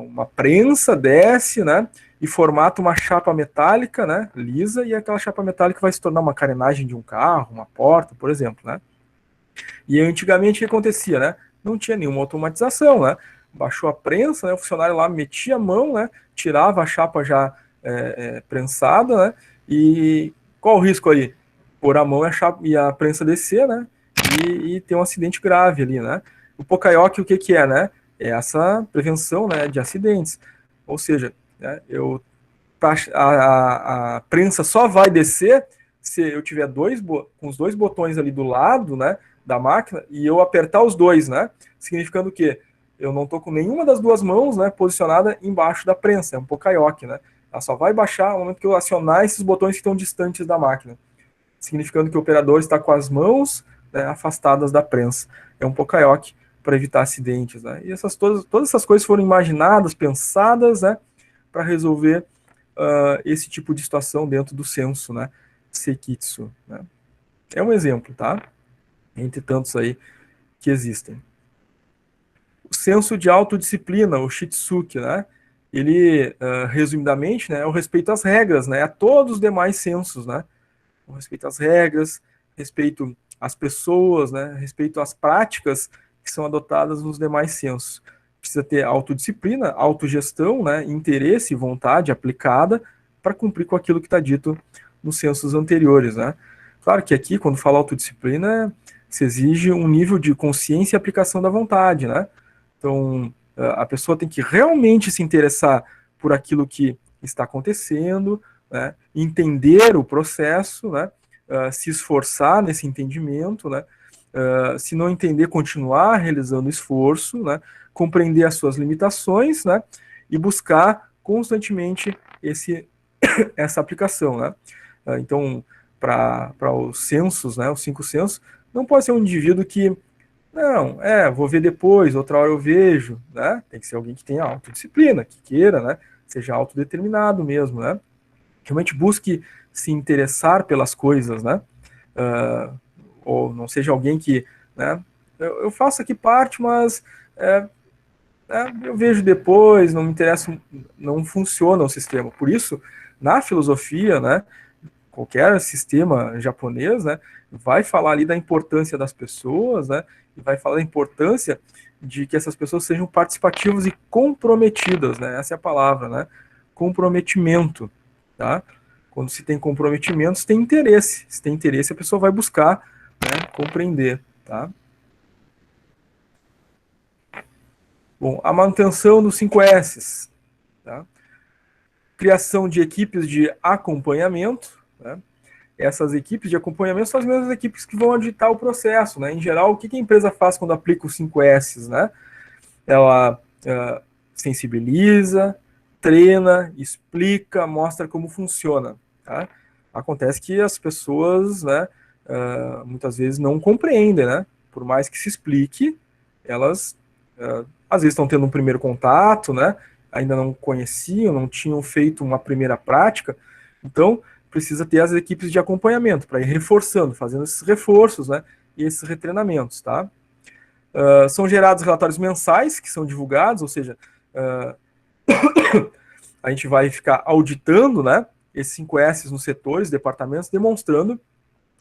Uma prensa desce, né, e formata uma chapa metálica, né, lisa, e aquela chapa metálica vai se tornar uma carenagem de um carro, uma porta, por exemplo, né. E antigamente o que acontecia, né? Não tinha nenhuma automatização, né? Baixou a prensa, né, o funcionário lá metia a mão, né, tirava a chapa já prensada, né, e qual o risco aí? Pôr a mão e a prensa descer, né, e ter um acidente grave ali, né. O Pokayoke, o que é, né? É essa prevenção, né, de acidentes. Ou seja, né, a prensa só vai descer se eu tiver com os 2 botões ali do lado, né, da máquina, e eu apertar os 2, né, significando que eu não estou com nenhuma das 2 mãos, né, posicionada embaixo da prensa, é um Pokayoke, né, ela só vai baixar no momento que eu acionar esses botões que estão distantes da máquina, significando que o operador está com as mãos, né, afastadas da prensa, é um Pokayoke para evitar acidentes, né, e todas essas coisas foram imaginadas, pensadas, né, para resolver esse tipo de situação dentro do senso, né, Seikitsu, né. É um exemplo, tá? Entre tantos aí que existem. O senso de autodisciplina, o Shitsuke, né? Ele, resumidamente, né, é o respeito às regras, né? A todos os demais sensos, né? O respeito às regras, respeito às pessoas, né? Respeito às práticas que são adotadas nos demais sensos. Precisa ter autodisciplina, autogestão, né? Interesse e vontade aplicada para cumprir com aquilo que está dito nos sensos anteriores, né? Claro que aqui, quando fala autodisciplina, se exige um nível de consciência e aplicação da vontade, né? Então, a pessoa tem que realmente se interessar por aquilo que está acontecendo, né? Entender o processo, né? Se esforçar nesse entendimento, né? Se não entender, continuar realizando esforço, né? Compreender as suas limitações, né? E buscar constantemente essa aplicação, né? Então, para os sensos, né, os 5 sensos, não pode ser um indivíduo que Não, vou ver depois, outra hora eu vejo, né? Tem que ser alguém que tenha autodisciplina, que queira, né? Seja autodeterminado mesmo, né? Realmente busque se interessar pelas coisas, né? Uh, ou não seja alguém que, né? Eu faço aqui parte, mas eu vejo depois, não me interessa, não funciona o sistema. Por isso, na filosofia, né? Qualquer sistema japonês, né, vai falar ali da importância das pessoas, né, e vai falar da importância de que essas pessoas sejam participativas e comprometidas, né, essa é a palavra, né, comprometimento, tá? Quando se tem comprometimento, se tem interesse. Se tem interesse, a pessoa vai buscar, né, compreender, tá? Bom, a manutenção dos 5 S's, tá? Criação de equipes de acompanhamento, né? Essas equipes de acompanhamento são as mesmas equipes que vão auditar o processo, né? Em geral, o que a empresa faz quando aplica os 5 S's, né? Ela sensibiliza, treina, explica, mostra como funciona, tá? Acontece que as pessoas, né, muitas vezes não compreendem, né? Por mais que se explique, elas às vezes estão tendo um primeiro contato, né? Ainda não conheciam, não tinham feito uma primeira prática, então precisa ter as equipes de acompanhamento para ir reforçando, fazendo esses reforços, né? E esses retreinamentos, tá? São gerados relatórios mensais que são divulgados, ou seja, a gente vai ficar auditando, né? Esses 5 S's nos setores, departamentos, demonstrando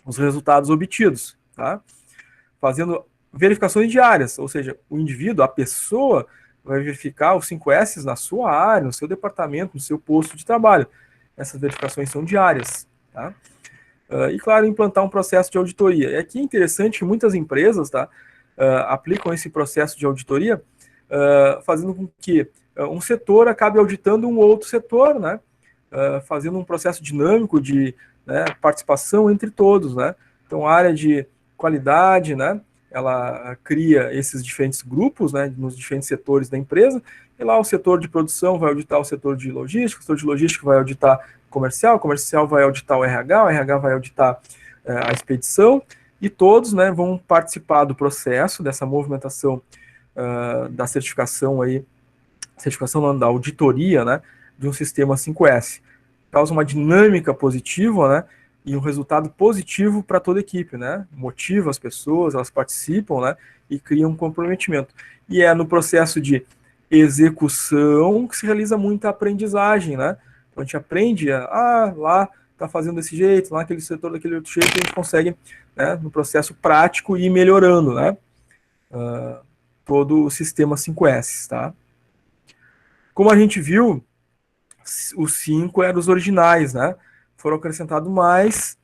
os resultados obtidos, tá? Fazendo verificações diárias, ou seja, o indivíduo, a pessoa, vai verificar os 5 S's na sua área, no seu departamento, no seu posto de trabalho. Essas verificações são diárias, tá? E, claro, implantar um processo de auditoria. E aqui é interessante que muitas empresas, tá, aplicam esse processo de auditoria, fazendo com que um setor acabe auditando um outro setor, né? Fazendo um processo dinâmico de, né, participação entre todos, né? Então, a área de qualidade, né, ela cria esses diferentes grupos, né, nos diferentes setores da empresa, e lá o setor de produção vai auditar o setor de logística, o setor de logística vai auditar o comercial vai auditar o RH vai auditar a expedição, e todos, né, vão participar do processo, dessa movimentação da certificação aí, certificação não, da auditoria, né, de um sistema 5S. Causa uma dinâmica positiva, né, e um resultado positivo para toda a equipe, né? Motiva as pessoas, elas participam, né? E criam um comprometimento. E é no processo de execução que se realiza muita aprendizagem, né? Então a gente aprende lá está fazendo desse jeito, lá aquele setor daquele outro jeito, e a gente consegue, né, no processo prático ir melhorando, né? Todo o sistema 5S, tá? Como a gente viu, os 5 eram os originais, né? Foram acrescentados mais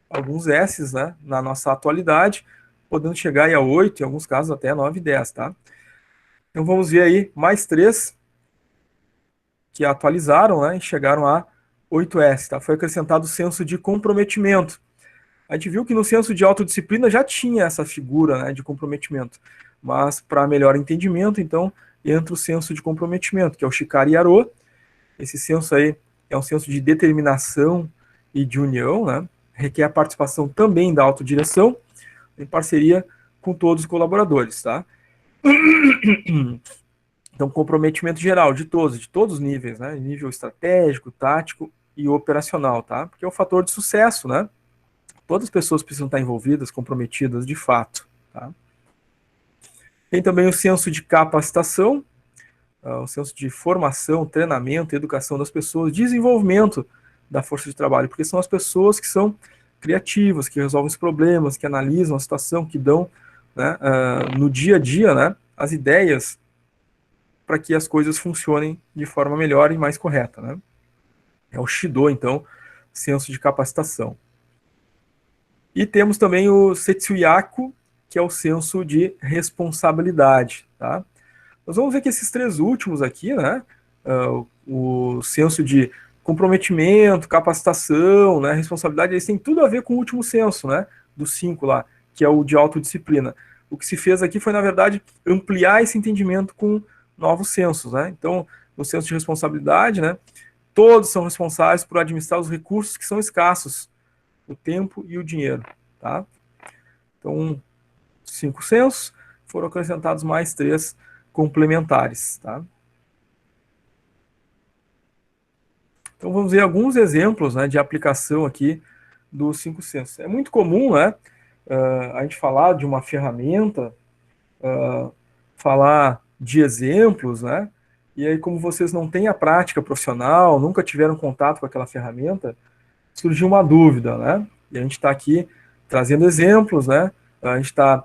alguns S's, né, na nossa atualidade, podendo chegar aí a 8, em alguns casos até 9 e 10, tá? Então vamos ver aí mais 3 que atualizaram, né, e chegaram a 8S, tá? Foi acrescentado o senso de comprometimento. A gente viu que no senso de autodisciplina já tinha essa figura, né, de comprometimento, mas para melhor entendimento, então, entra o senso de comprometimento, que é o Shikari Yaro. Esse senso aí é um senso de determinação e de união, né? Requer a participação também da autodireção, em parceria com todos os colaboradores, tá? Então, comprometimento geral de todos os níveis, né? Nível estratégico, tático e operacional, tá? Porque é o fator de sucesso, né? Todas as pessoas precisam estar envolvidas, comprometidas de fato, tá? Tem também o senso de capacitação, o senso de formação, treinamento, educação das pessoas, desenvolvimento da força de trabalho, porque são as pessoas que são criativas, que resolvem os problemas, que analisam a situação, que dão, né, no dia a dia, né, as ideias para que as coisas funcionem de forma melhor e mais correta, né? É o Shido, então, senso de capacitação. E temos também o Setsuyaku, que é o senso de responsabilidade, tá? Nós vamos ver que esses 3 últimos aqui, né, o senso de comprometimento, capacitação, né, responsabilidade, eles têm tudo a ver com o último senso, né, dos 5 lá, que é o de autodisciplina. O que se fez aqui foi, na verdade, ampliar esse entendimento com novos sensos, né? Então, no senso de responsabilidade, né, todos são responsáveis por administrar os recursos que são escassos, o tempo e o dinheiro, tá? Então, 5 sensos. foram acrescentados mais 3 complementares, tá? Então vamos ver alguns exemplos, né, de aplicação aqui dos 5 sensos. É muito comum, né, a gente falar de uma ferramenta, falar de exemplos, né, e aí como vocês não têm a prática profissional, nunca tiveram contato com aquela ferramenta, surgiu uma dúvida, né, e a gente está aqui trazendo exemplos, né, a gente está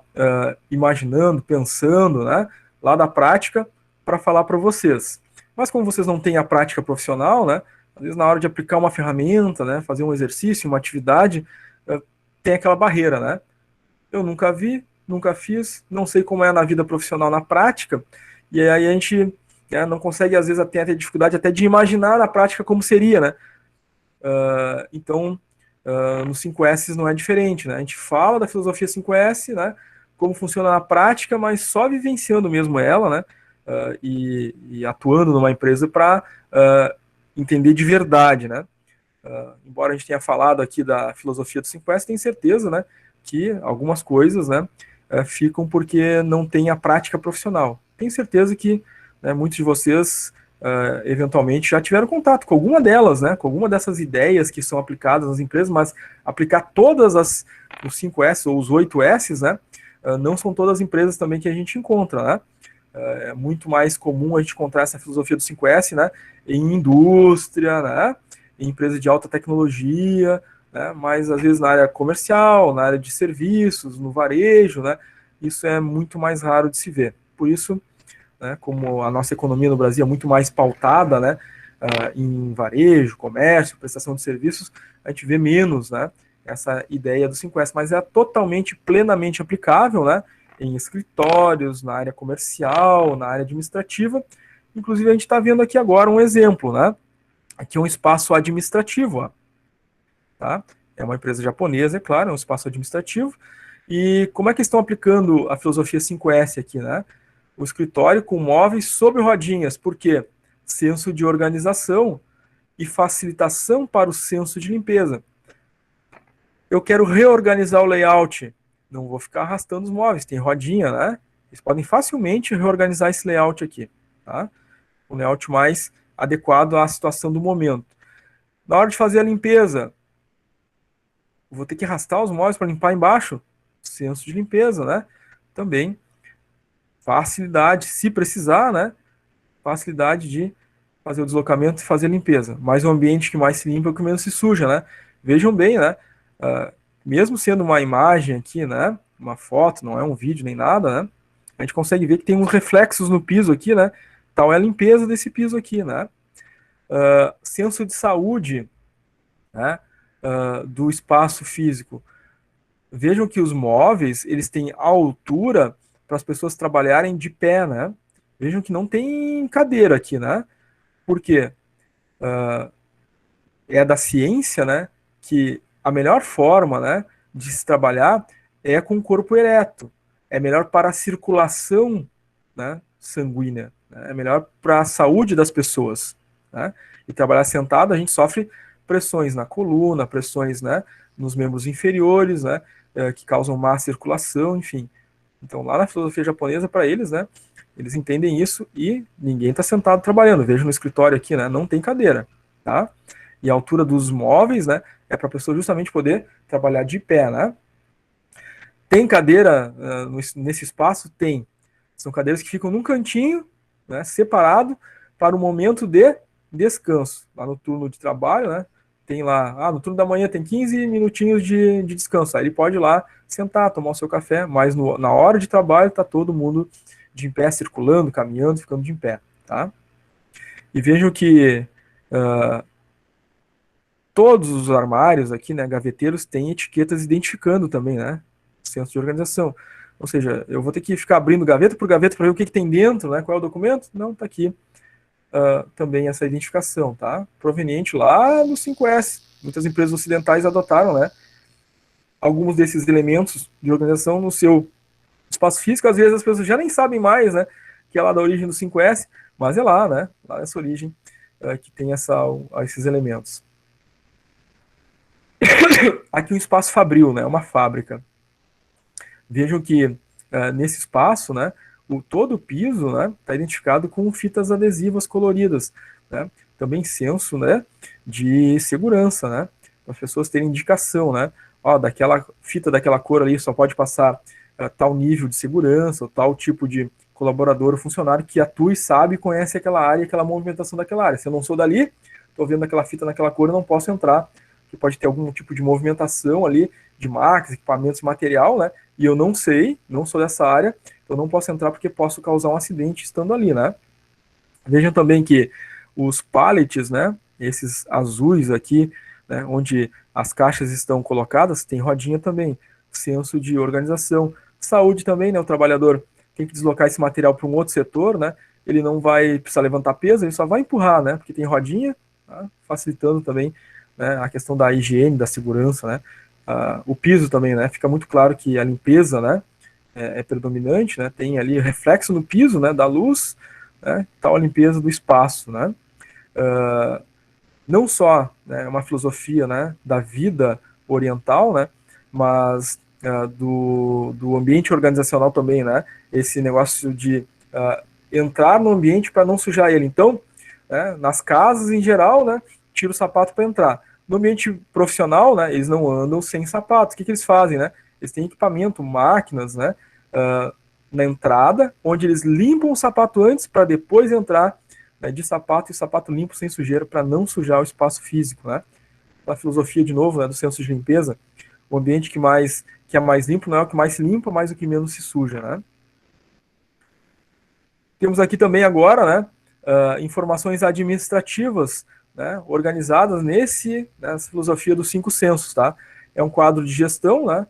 imaginando, pensando, né, lá da prática para falar para vocês. Mas como vocês não têm a prática profissional, né, às vezes na hora de aplicar uma ferramenta, né, fazer um exercício, uma atividade, tem aquela barreira, né? Eu nunca vi, nunca fiz, não sei como é na vida profissional na prática, e aí a gente não consegue, às vezes, até ter dificuldade até de imaginar na prática como seria, né? Então, no 5S não é diferente, né? A gente fala da filosofia 5S, né? Como funciona na prática, mas só vivenciando mesmo ela, né? E atuando numa empresa para entender de verdade, né? Embora a gente tenha falado aqui da filosofia do 5S, tenho certeza, né, que algumas coisas, né, ficam porque não tem a prática profissional. Tenho certeza que, né, muitos de vocês eventualmente já tiveram contato com alguma delas, né, com alguma dessas ideias que são aplicadas nas empresas, mas aplicar todas os 5S ou os 8S, né, não são todas as empresas também que a gente encontra, né. É muito mais comum a gente encontrar essa filosofia do 5S, né, em indústria, né, em empresas de alta tecnologia, né, mas às vezes na área comercial, na área de serviços, no varejo, né, isso é muito mais raro de se ver. Por isso, né, como a nossa economia no Brasil é muito mais pautada, né, em varejo, comércio, prestação de serviços, a gente vê menos, né, essa ideia do 5S, mas é totalmente, plenamente aplicável, né, em escritórios, na área comercial, na área administrativa. Inclusive, a gente está vendo aqui agora um exemplo, né? Aqui é um espaço administrativo, ó, tá? É uma empresa japonesa, é claro, é um espaço administrativo. E como é que estão aplicando a filosofia 5S aqui, né? O escritório com móveis sobre rodinhas, por quê? Senso de organização e facilitação para o senso de limpeza. Eu quero reorganizar o layout, não vou ficar arrastando os móveis, tem rodinha, né? Eles podem facilmente reorganizar esse layout aqui, tá? Um layout mais adequado à situação do momento. Na hora de fazer a limpeza, vou ter que arrastar os móveis para limpar embaixo? Senso de limpeza, né? Também facilidade, se precisar, né? Facilidade de fazer o deslocamento e fazer a limpeza. Mas o ambiente que mais se limpa é o que menos se suja, né? Vejam bem, né? Mesmo sendo uma imagem aqui, né? Uma foto, não é um vídeo nem nada, né? A gente consegue ver que tem uns reflexos no piso aqui, né? Tal é a limpeza desse piso aqui, né? Senso de saúde, né? Do espaço físico. Vejam que os móveis, eles têm altura para as pessoas trabalharem de pé, né? Vejam que não tem cadeira aqui, né? Por quê? É da ciência, né, que a melhor forma, né, de se trabalhar é com o corpo ereto. É melhor para a circulação, né, sanguínea. Né? É melhor para a saúde das pessoas. Né? E trabalhar sentado, a gente sofre pressões na coluna, pressões, né, nos membros inferiores, né, que causam má circulação, enfim. Então, lá na filosofia japonesa, para eles, né, eles entendem isso e ninguém está sentado trabalhando. Veja no escritório aqui, né, não tem cadeira, tá? E a altura dos móveis, né, é para a pessoa justamente poder trabalhar de pé, né? Tem cadeira nesse espaço? Tem. São cadeiras que ficam num cantinho, né, separado para o momento de descanso. Lá no turno de trabalho, né, tem lá, no turno da manhã tem 15 minutinhos de descanso. Aí ele pode ir lá sentar, tomar o seu café, mas na hora de trabalho está todo mundo de pé, circulando, caminhando, ficando de pé, tá? E vejam que todos os armários aqui, né, gaveteiros, têm etiquetas identificando também, né, senso de organização. Ou seja, eu vou ter que ficar abrindo gaveta por gaveta para ver o que tem dentro, né, qual é o documento? Não, está aqui também essa identificação, tá? Proveniente lá do 5S. Muitas empresas ocidentais adotaram, né, alguns desses elementos de organização no seu espaço físico. Às vezes as pessoas já nem sabem mais, né, que é lá da origem do 5S, mas é lá, né, lá nessa origem que tem esses elementos. Aqui um espaço fabril, né, uma fábrica. Vejam que nesse espaço, né, todo o piso, né, está identificado com fitas adesivas coloridas, né, também senso, né, de segurança, né, para as pessoas terem indicação, né, ó, daquela fita daquela cor ali só pode passar tal nível de segurança, ou tal tipo de colaborador ou funcionário que atua e sabe e conhece aquela área, aquela movimentação daquela área. Se eu não sou dali, estou vendo aquela fita naquela cor, eu não posso entrar, que pode ter algum tipo de movimentação ali, de máquinas, equipamentos, material, né? E eu não sei, não sou dessa área, eu não posso entrar porque posso causar um acidente estando ali, né? Vejam também que os pallets, né? Esses azuis aqui, né? Onde as caixas estão colocadas, tem rodinha também, senso de organização. Saúde também, né? O trabalhador tem que deslocar esse material para um outro setor, né? Ele não vai precisar levantar peso, ele só vai empurrar, né? Porque tem rodinha, tá? Facilitando também, né, a questão da higiene, da segurança, né? O piso também, né? Fica muito claro que a limpeza, né, é predominante, né? Tem ali reflexo no piso, né, da luz, né? Tal a limpeza do espaço, né? Não só, né, uma filosofia, né, da vida oriental, né, mas do ambiente organizacional também, né? Esse negócio de entrar no ambiente para não sujar ele. Então, né, nas casas em geral, né, tira o sapato para entrar. No ambiente profissional, né, eles não andam sem sapatos. O que eles fazem, né? Eles têm equipamento, máquinas, né, na entrada, onde eles limpam o sapato antes para depois entrar, né, de sapato e sapato limpo sem sujeira para não sujar o espaço físico, né? A filosofia de novo, né, do senso de limpeza, o ambiente que é mais limpo não é o que mais se limpa, mas o que menos se suja, né? Temos aqui também agora, né, informações administrativas, né, organizadas nessa filosofia dos 5 sensos, tá? É um quadro de gestão, né,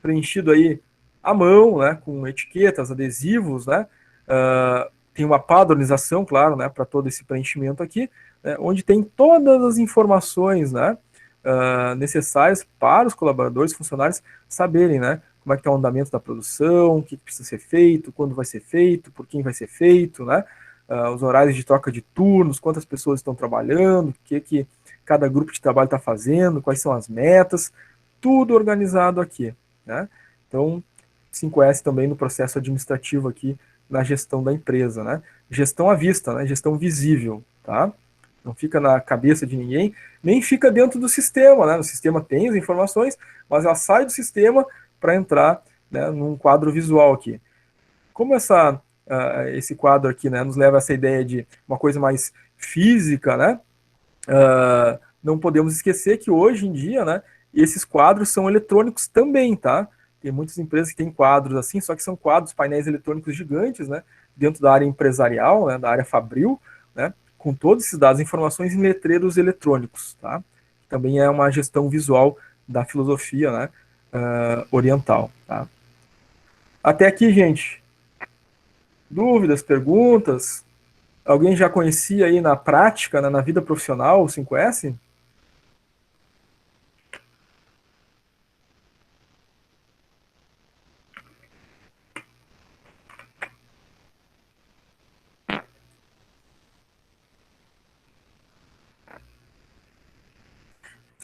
preenchido aí à mão, né, com etiquetas, adesivos, né, tem uma padronização, claro, né, para todo esse preenchimento aqui, né, onde tem todas as informações, né, necessárias para os colaboradores, funcionários saberem, né, como é que está o andamento da produção, o que precisa ser feito, quando vai ser feito, por quem vai ser feito, né, os horários de troca de turnos, quantas pessoas estão trabalhando, o que cada grupo de trabalho está fazendo, quais são as metas, tudo organizado aqui, né. Então, 5S também no processo administrativo aqui na gestão da empresa, né. Gestão à vista, né, gestão visível, tá. Não fica na cabeça de ninguém, nem fica dentro do sistema, né? O sistema tem as informações, mas ela sai do sistema para entrar, né, num quadro visual aqui. Como esse quadro aqui, né, nos leva a essa ideia de uma coisa mais física, né? Não podemos esquecer que hoje em dia, né, esses quadros são eletrônicos também, tá? Tem muitas empresas que têm quadros assim, só que são quadros, painéis eletrônicos gigantes, né? Dentro da área empresarial, né, da área fabril, né? Com todos esses dados, informações em letreiros eletrônicos, tá? Também é uma gestão visual da filosofia, né, oriental, tá? Até aqui, gente. Dúvidas, perguntas? Alguém já conhecia aí na prática, né, na vida profissional, o 5S?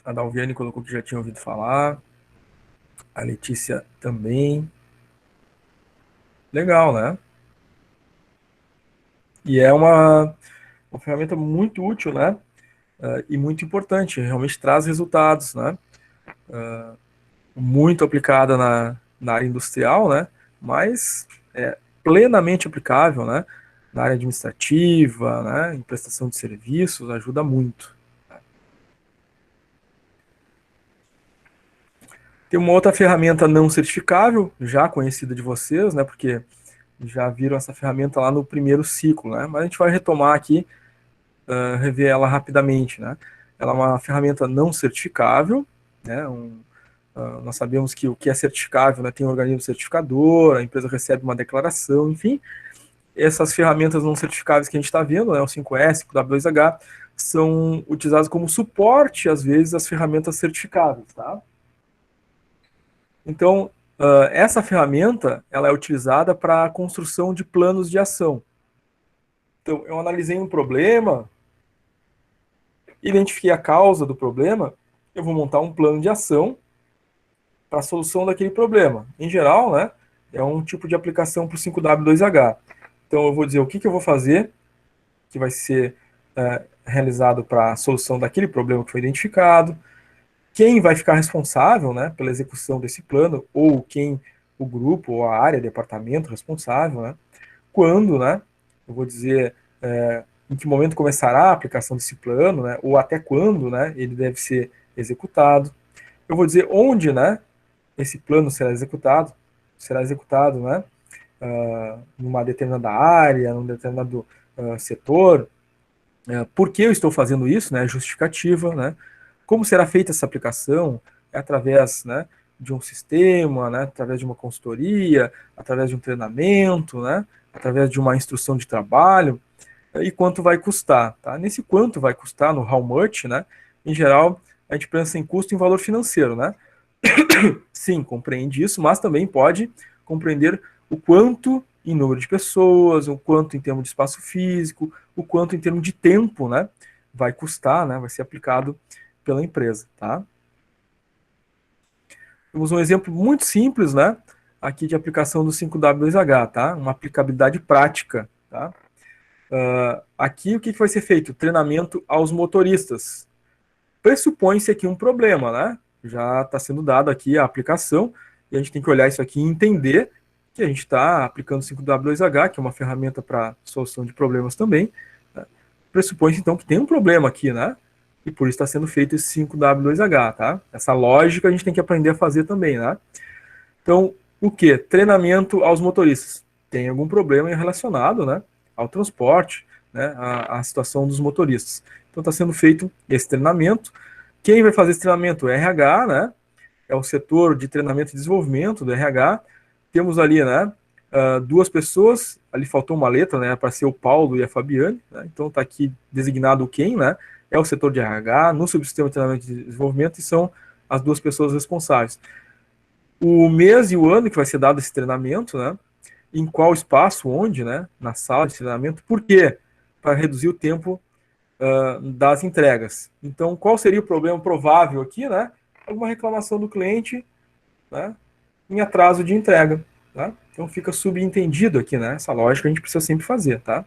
A Dalviane colocou que já tinha ouvido falar. A Letícia também. Legal, né? E é uma ferramenta muito útil, né? E muito importante. Realmente traz resultados, né? Muito aplicada na área industrial, né? Mas é plenamente aplicável, né? Na área administrativa, né? Em prestação de serviços, ajuda muito. Tem uma outra ferramenta não certificável, já conhecida de vocês, né? Porque já viram essa ferramenta lá no primeiro ciclo, né? Mas a gente vai retomar aqui, rever ela rapidamente, né? Ela é uma ferramenta não certificável, né? Nós sabemos que o que é certificável, né, tem um organismo certificador, a empresa recebe uma declaração, enfim. Essas ferramentas não certificáveis que a gente está vendo, né, o 5S, o W2H, são utilizadas como suporte, às vezes, às ferramentas certificáveis, tá? Então, essa ferramenta, ela é utilizada para a construção de planos de ação. Então, eu analisei um problema, identifiquei a causa do problema, eu vou montar um plano de ação para a solução daquele problema. Em geral, né, é um tipo de aplicação para o 5W2H. Então, eu vou dizer o que eu vou fazer, que vai ser realizado para a solução daquele problema que foi identificado, quem vai ficar responsável, né, pela execução desse plano, ou quem, o grupo, ou a área, departamento responsável, né, quando, né, eu vou dizer em que momento começará a aplicação desse plano, né, ou até quando, né, ele deve ser executado. Eu vou dizer onde, né, esse plano será executado, né, numa determinada área, num determinado setor, por que eu estou fazendo isso, né, justificativa, né, como será feita essa aplicação, é através, né, de um sistema, né, através de uma consultoria, através de um treinamento, né, através de uma instrução de trabalho, e quanto vai custar, tá? Nesse quanto vai custar, no how much, né, em geral, a gente pensa em custo em valor financeiro, né? Sim, compreende isso, mas também pode compreender o quanto em número de pessoas, o quanto em termos de espaço físico, o quanto em termos de tempo, né, vai custar, né, vai ser aplicado pela empresa, tá? Temos um exemplo muito simples, né, aqui de aplicação do 5W2H, tá? Uma aplicabilidade prática, tá? Aqui o que vai ser feito? Treinamento aos motoristas. Pressupõe-se aqui um problema, né? Já está sendo dado aqui a aplicação, e a gente tem que olhar isso aqui e entender que a gente está aplicando 5W2H, que é uma ferramenta para solução de problemas também. Né? Pressupõe-se, então, que tem um problema aqui, né? E por isso está sendo feito esse 5W2H, tá? Essa lógica a gente tem que aprender a fazer também, né? Então, o que? Treinamento aos motoristas. Tem algum problema relacionado, né, ao transporte, né, à situação dos motoristas. Então, está sendo feito esse treinamento. Quem vai fazer esse treinamento? O RH, né? É o setor de treinamento e desenvolvimento do RH. Temos ali, né, duas pessoas. Ali faltou uma letra, né, para ser o Paulo e a Fabiane. Né? Então, está aqui designado quem, né? É o setor de RH, no subsistema de treinamento e desenvolvimento, e são as duas pessoas responsáveis. O mês e o ano que vai ser dado esse treinamento, né? Em qual espaço, onde, né? Na sala de treinamento. Por quê? Para reduzir o tempo das entregas. Então, qual seria o problema provável aqui, né? Alguma reclamação do cliente, né? Em atraso de entrega, tá? Então, fica subentendido aqui, né? Essa lógica a gente precisa sempre fazer, tá?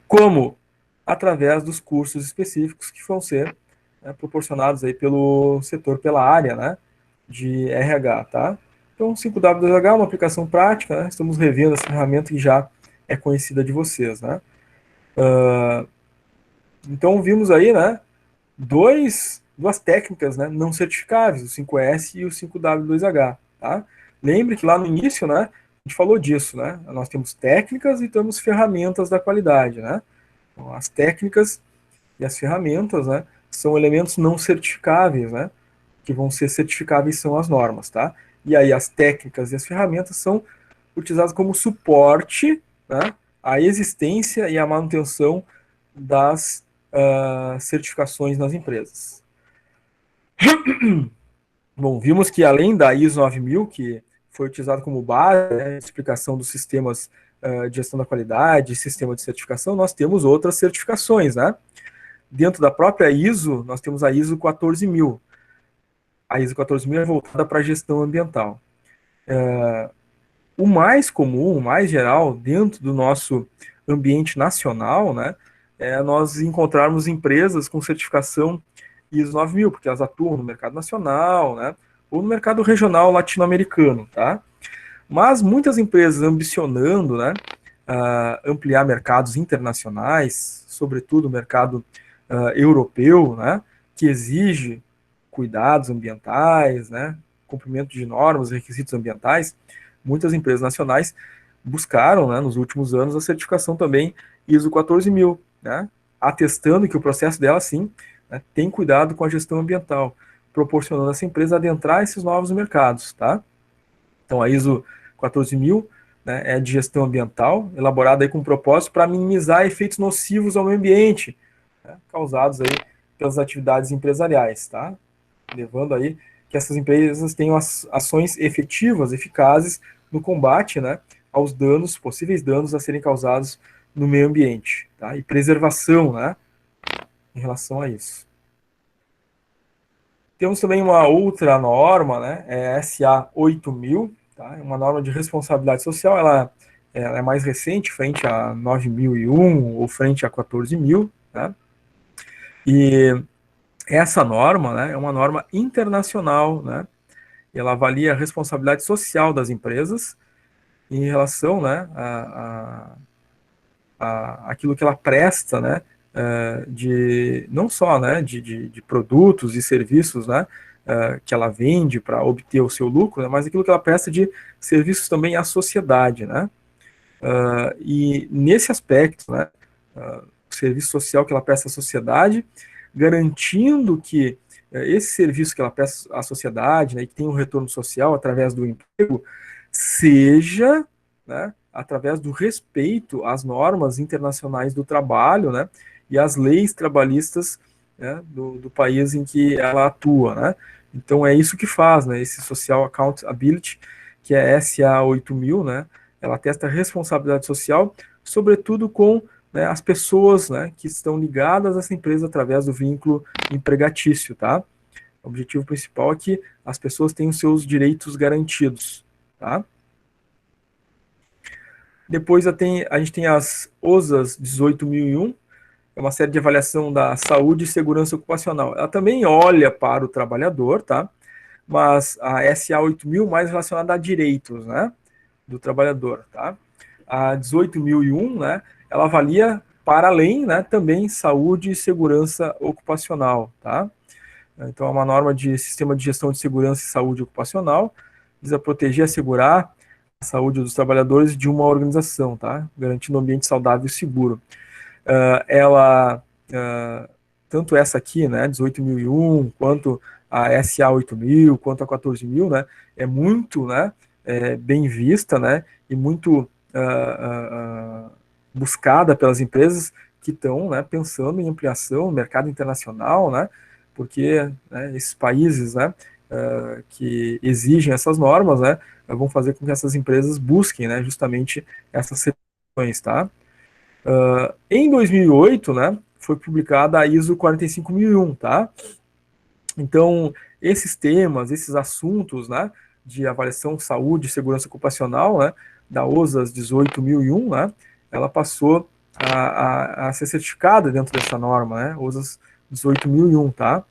Como? Através dos cursos específicos que vão ser proporcionados aí pelo setor, pela área, né? De RH, tá? Então, 5W2H é uma aplicação prática, né? Estamos revendo essa ferramenta que já é conhecida de vocês, né? Então, vimos aí, né, duas técnicas, né, não certificáveis, o 5S e o 5W2H, tá? Lembre que lá no início, né, a gente falou disso, né? Nós temos técnicas e temos ferramentas da qualidade, né? Então, as técnicas e as ferramentas, né, são elementos não certificáveis, né? Que vão ser certificáveis são as normas, tá? E aí as técnicas e as ferramentas são utilizadas como suporte, né, à existência e à manutenção das certificações nas empresas. Bom, vimos que além da ISO 9000, que foi utilizado como base, né, explicação dos sistemas de gestão da qualidade, sistema de certificação, nós temos outras certificações, né? Dentro da própria ISO, nós temos a ISO 14000. A ISO 14000 é voltada para a gestão ambiental. O mais comum, o mais geral, dentro do nosso ambiente nacional, né, é nós encontrarmos empresas com certificação ISO 9000, porque elas atuam no mercado nacional, né, ou no mercado regional latino-americano, tá? Mas muitas empresas ambicionando, né, ampliar mercados internacionais, sobretudo o mercado europeu, né, que exige cuidados ambientais, né, cumprimento de normas e requisitos ambientais, muitas empresas nacionais buscaram, né, nos últimos anos, a certificação também ISO 14000, né, atestando que o processo dela, sim, né, tem cuidado com a gestão ambiental, proporcionando a essa empresa adentrar esses novos mercados, tá? Então, a ISO 14000, né, é de gestão ambiental, elaborada aí com propósito para minimizar efeitos nocivos ao meio ambiente, né, causados aí pelas atividades empresariais, tá? Levando aí que essas empresas tenham ações efetivas, eficazes no combate, né, aos danos, possíveis danos a serem causados no meio ambiente, tá? E preservação, né, em relação a isso. Temos também uma outra norma, né, é a SA 8000, tá? É uma norma de responsabilidade social, ela é mais recente, frente a 9001 ou frente a 14.000, né? E essa norma, né, é uma norma internacional, né? E ela avalia a responsabilidade social das empresas em relação, né, aquilo que ela presta, né, de não só, né, de produtos e serviços, né, que ela vende para obter o seu lucro, né, mas aquilo que ela presta de serviços também à sociedade, né. E nesse aspecto, né, o serviço social que ela presta à sociedade, garantindo que esse serviço que ela presta à sociedade, né, que tem um retorno social através do emprego, seja, né, através do respeito às normas internacionais do trabalho, né, e às leis trabalhistas, né, do país em que ela atua, né. Então é isso que faz, né, esse Social Accountability, que é SA 8000, né, ela testa a responsabilidade social, sobretudo com, né, as pessoas, né, que estão ligadas a essa empresa através do vínculo empregatício, tá? O objetivo principal é que as pessoas tenham seus direitos garantidos, tá? Depois a gente tem as OSAs 18.001, é uma série de avaliação da saúde e segurança ocupacional. Ela também olha para o trabalhador, tá? Mas a SA 8.000 mais relacionada a direitos, né, do trabalhador, tá? A 18.001, né, ela avalia para além, né, também saúde e segurança ocupacional, tá? Então é uma norma de sistema de gestão de segurança e saúde ocupacional, visa proteger e assegurar a saúde dos trabalhadores de uma organização, tá? Garantindo um ambiente saudável e seguro. Tanto essa aqui, né, 18.001, quanto a SA 8.000, quanto a 14.000, né, é muito, né, bem vista, né, e muito buscada pelas empresas que estão, né, pensando em ampliação no mercado internacional, né, porque, né, esses países, né, que exigem essas normas, né, vão fazer com que essas empresas busquem, né, justamente essas certificações, tá? Em 2008, né, foi publicada a ISO 45001, tá? Então, esses temas, esses assuntos, né, de avaliação saúde e segurança ocupacional, né, da OSAS 18.001, né, ela passou a ser certificada dentro dessa norma, né, OSAS 18.001, tá?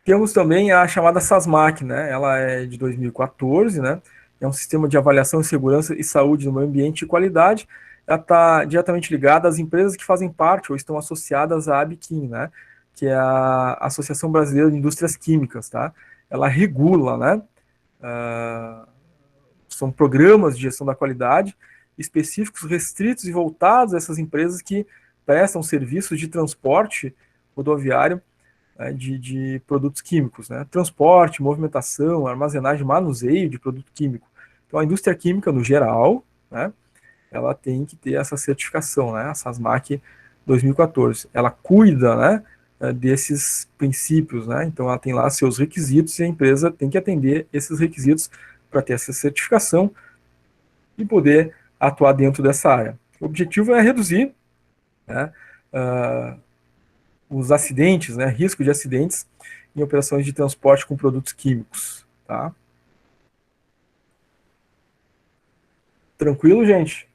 Temos também a chamada SASMAC, né? Ela é de 2014, né? É um sistema de avaliação de segurança e saúde no meio ambiente e qualidade. Ela está diretamente ligada às empresas que fazem parte ou estão associadas à ABQUIM, né? Que é a Associação Brasileira de Indústrias Químicas, tá? Ela regula, né? São programas de gestão da qualidade específicos, restritos e voltados a essas empresas que prestam serviços de transporte rodoviário de produtos químicos, né? Transporte, movimentação, armazenagem, manuseio de produto químico. Então, a indústria química, no geral, né, ela tem que ter essa certificação, né, a SASMAC 2014. Ela cuida, né, desses princípios, né? Então, ela tem lá seus requisitos e a empresa tem que atender esses requisitos para ter essa certificação e poder atuar dentro dessa área. O objetivo é reduzir, né, os acidentes, né, risco de acidentes em operações de transporte com produtos químicos, tá? Tranquilo, gente?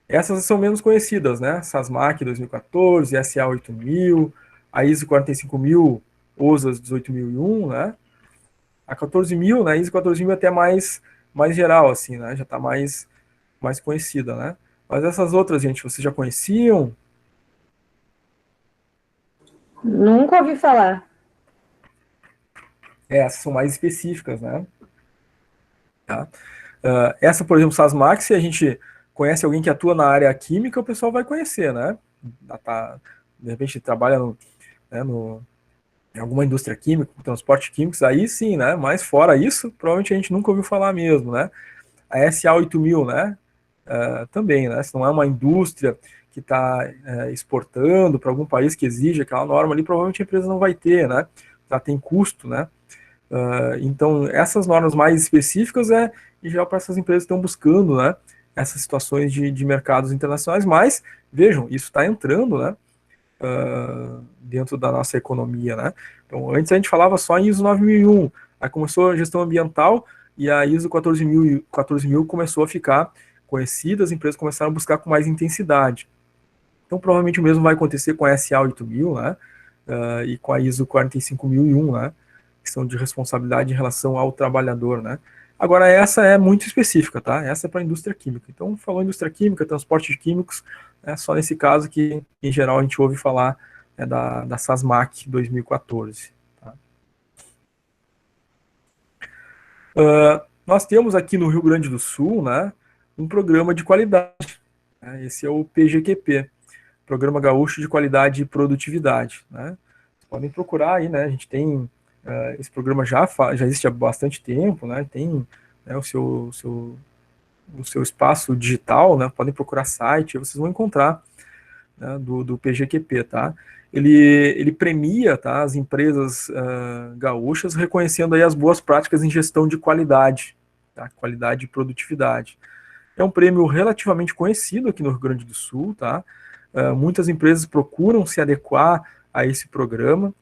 Essas são menos conhecidas, né? SASMAC 2014, SA 8000, a ISO 45000, OSAS 18001, né? A 14000, né? ISO 14000 é até mais geral, assim, né? Já está mais conhecida, né? Mas essas outras, gente, vocês já conheciam?
Nunca ouvi falar.
Essas são mais específicas, né? Tá? Essa, por exemplo, SASMAC, se a gente conhece alguém que atua na área química, o pessoal vai conhecer, né? De repente trabalha em alguma indústria química, transporte químicos, aí sim, né? Mas fora isso, provavelmente a gente nunca ouviu falar mesmo, né? A SA 8000, né? Também, né? Se não é uma indústria que está exportando para algum país que exige aquela norma ali, provavelmente a empresa não vai ter, né? Já tem custo, né? Então, essas normas mais específicas em geral, para essas empresas que estão buscando, né, essas situações de mercados internacionais, mas, vejam, isso está entrando, né, dentro da nossa economia, né? Então, antes a gente falava só em ISO 9001, aí começou a gestão ambiental e a ISO 14000 começou a ficar conhecida, as empresas começaram a buscar com mais intensidade. Então, provavelmente o mesmo vai acontecer com a SA 8000, né? E com a ISO 45001, né? Que são de responsabilidade em relação ao trabalhador, né? Agora, essa é muito específica, tá? Essa é para a indústria química. Então, falou indústria química, transporte de químicos, é só nesse caso que, em geral, a gente ouve falar da SASMAC 2014. Tá? Nós temos aqui no Rio Grande do Sul, né, um programa de qualidade. Né? Esse é o PGQP, Programa Gaúcho de Qualidade e Produtividade. Né? Vocês podem procurar aí, né? A gente tem esse programa já existe há bastante tempo, né? Tem né, o seu espaço digital, né? Podem procurar site, vocês vão encontrar né, do PGQP, tá? Ele premia tá, as empresas gaúchas reconhecendo aí as boas práticas em gestão de qualidade, tá? Qualidade e produtividade. É um prêmio relativamente conhecido aqui no Rio Grande do Sul, tá? Muitas empresas procuram se adequar a esse programa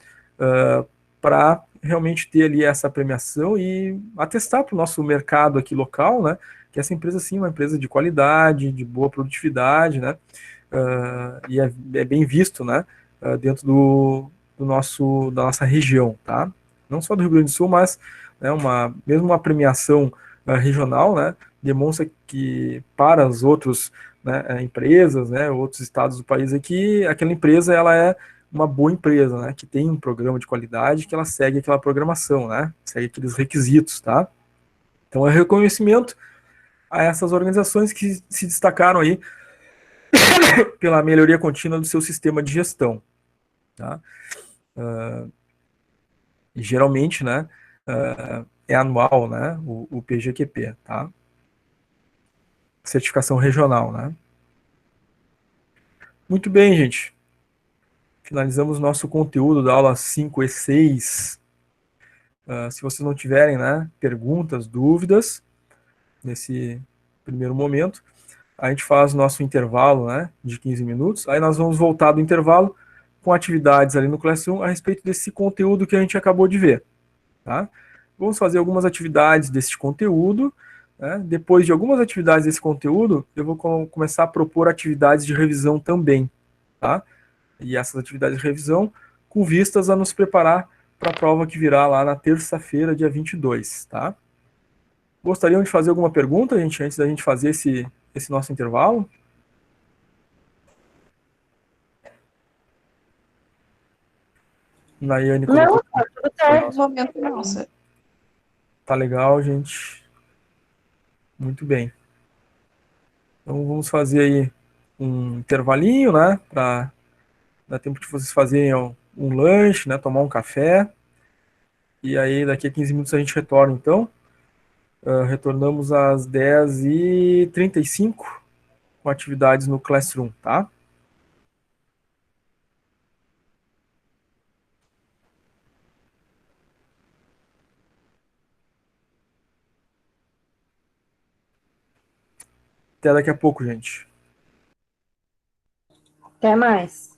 para realmente ter ali essa premiação e atestar para o nosso mercado aqui local, né? Que essa empresa sim é uma empresa de qualidade, de boa produtividade, né? E é bem visto, né? Dentro da nossa região, tá? Não só do Rio Grande do Sul, mas né, mesmo uma premiação regional, né? Demonstra que para as outras né, empresas, né, outros estados do país aqui, aquela empresa ela é uma boa empresa, né, que tem um programa de qualidade, que ela segue aquela programação, né, segue aqueles requisitos, tá? Então é reconhecimento a essas organizações que se destacaram aí pela melhoria contínua do seu sistema de gestão, tá? E geralmente, né, é anual, né, o PGQP, tá? Certificação regional, né? Muito bem, gente. Finalizamos nosso conteúdo da aula 5 e 6. Se vocês não tiverem né, perguntas, dúvidas, nesse primeiro momento, a gente faz nosso intervalo né, de 15 minutos, aí nós vamos voltar do intervalo com atividades ali no Classroom a respeito desse conteúdo que a gente acabou de ver. Tá? Vamos fazer algumas atividades desse conteúdo, né? Depois de algumas atividades desse conteúdo, eu vou começar a propor atividades de revisão também, tá? E essas atividades de revisão com vistas a nos preparar para a prova que virá lá na terça-feira, dia 22, tá? Gostariam de fazer alguma pergunta, gente, antes da gente fazer esse nosso intervalo? Nayane colocou.
Não, tá tudo certo.
No momento, nossa.
Tá legal, gente. Muito bem. Então vamos fazer aí um intervalinho, né? Para dar tempo de vocês fazerem um lanche, né? Tomar um café. E aí daqui a 15 minutos a gente retorna, então. Retornamos às 10h35 com atividades no Classroom, tá? Até daqui a pouco, gente.
Até mais.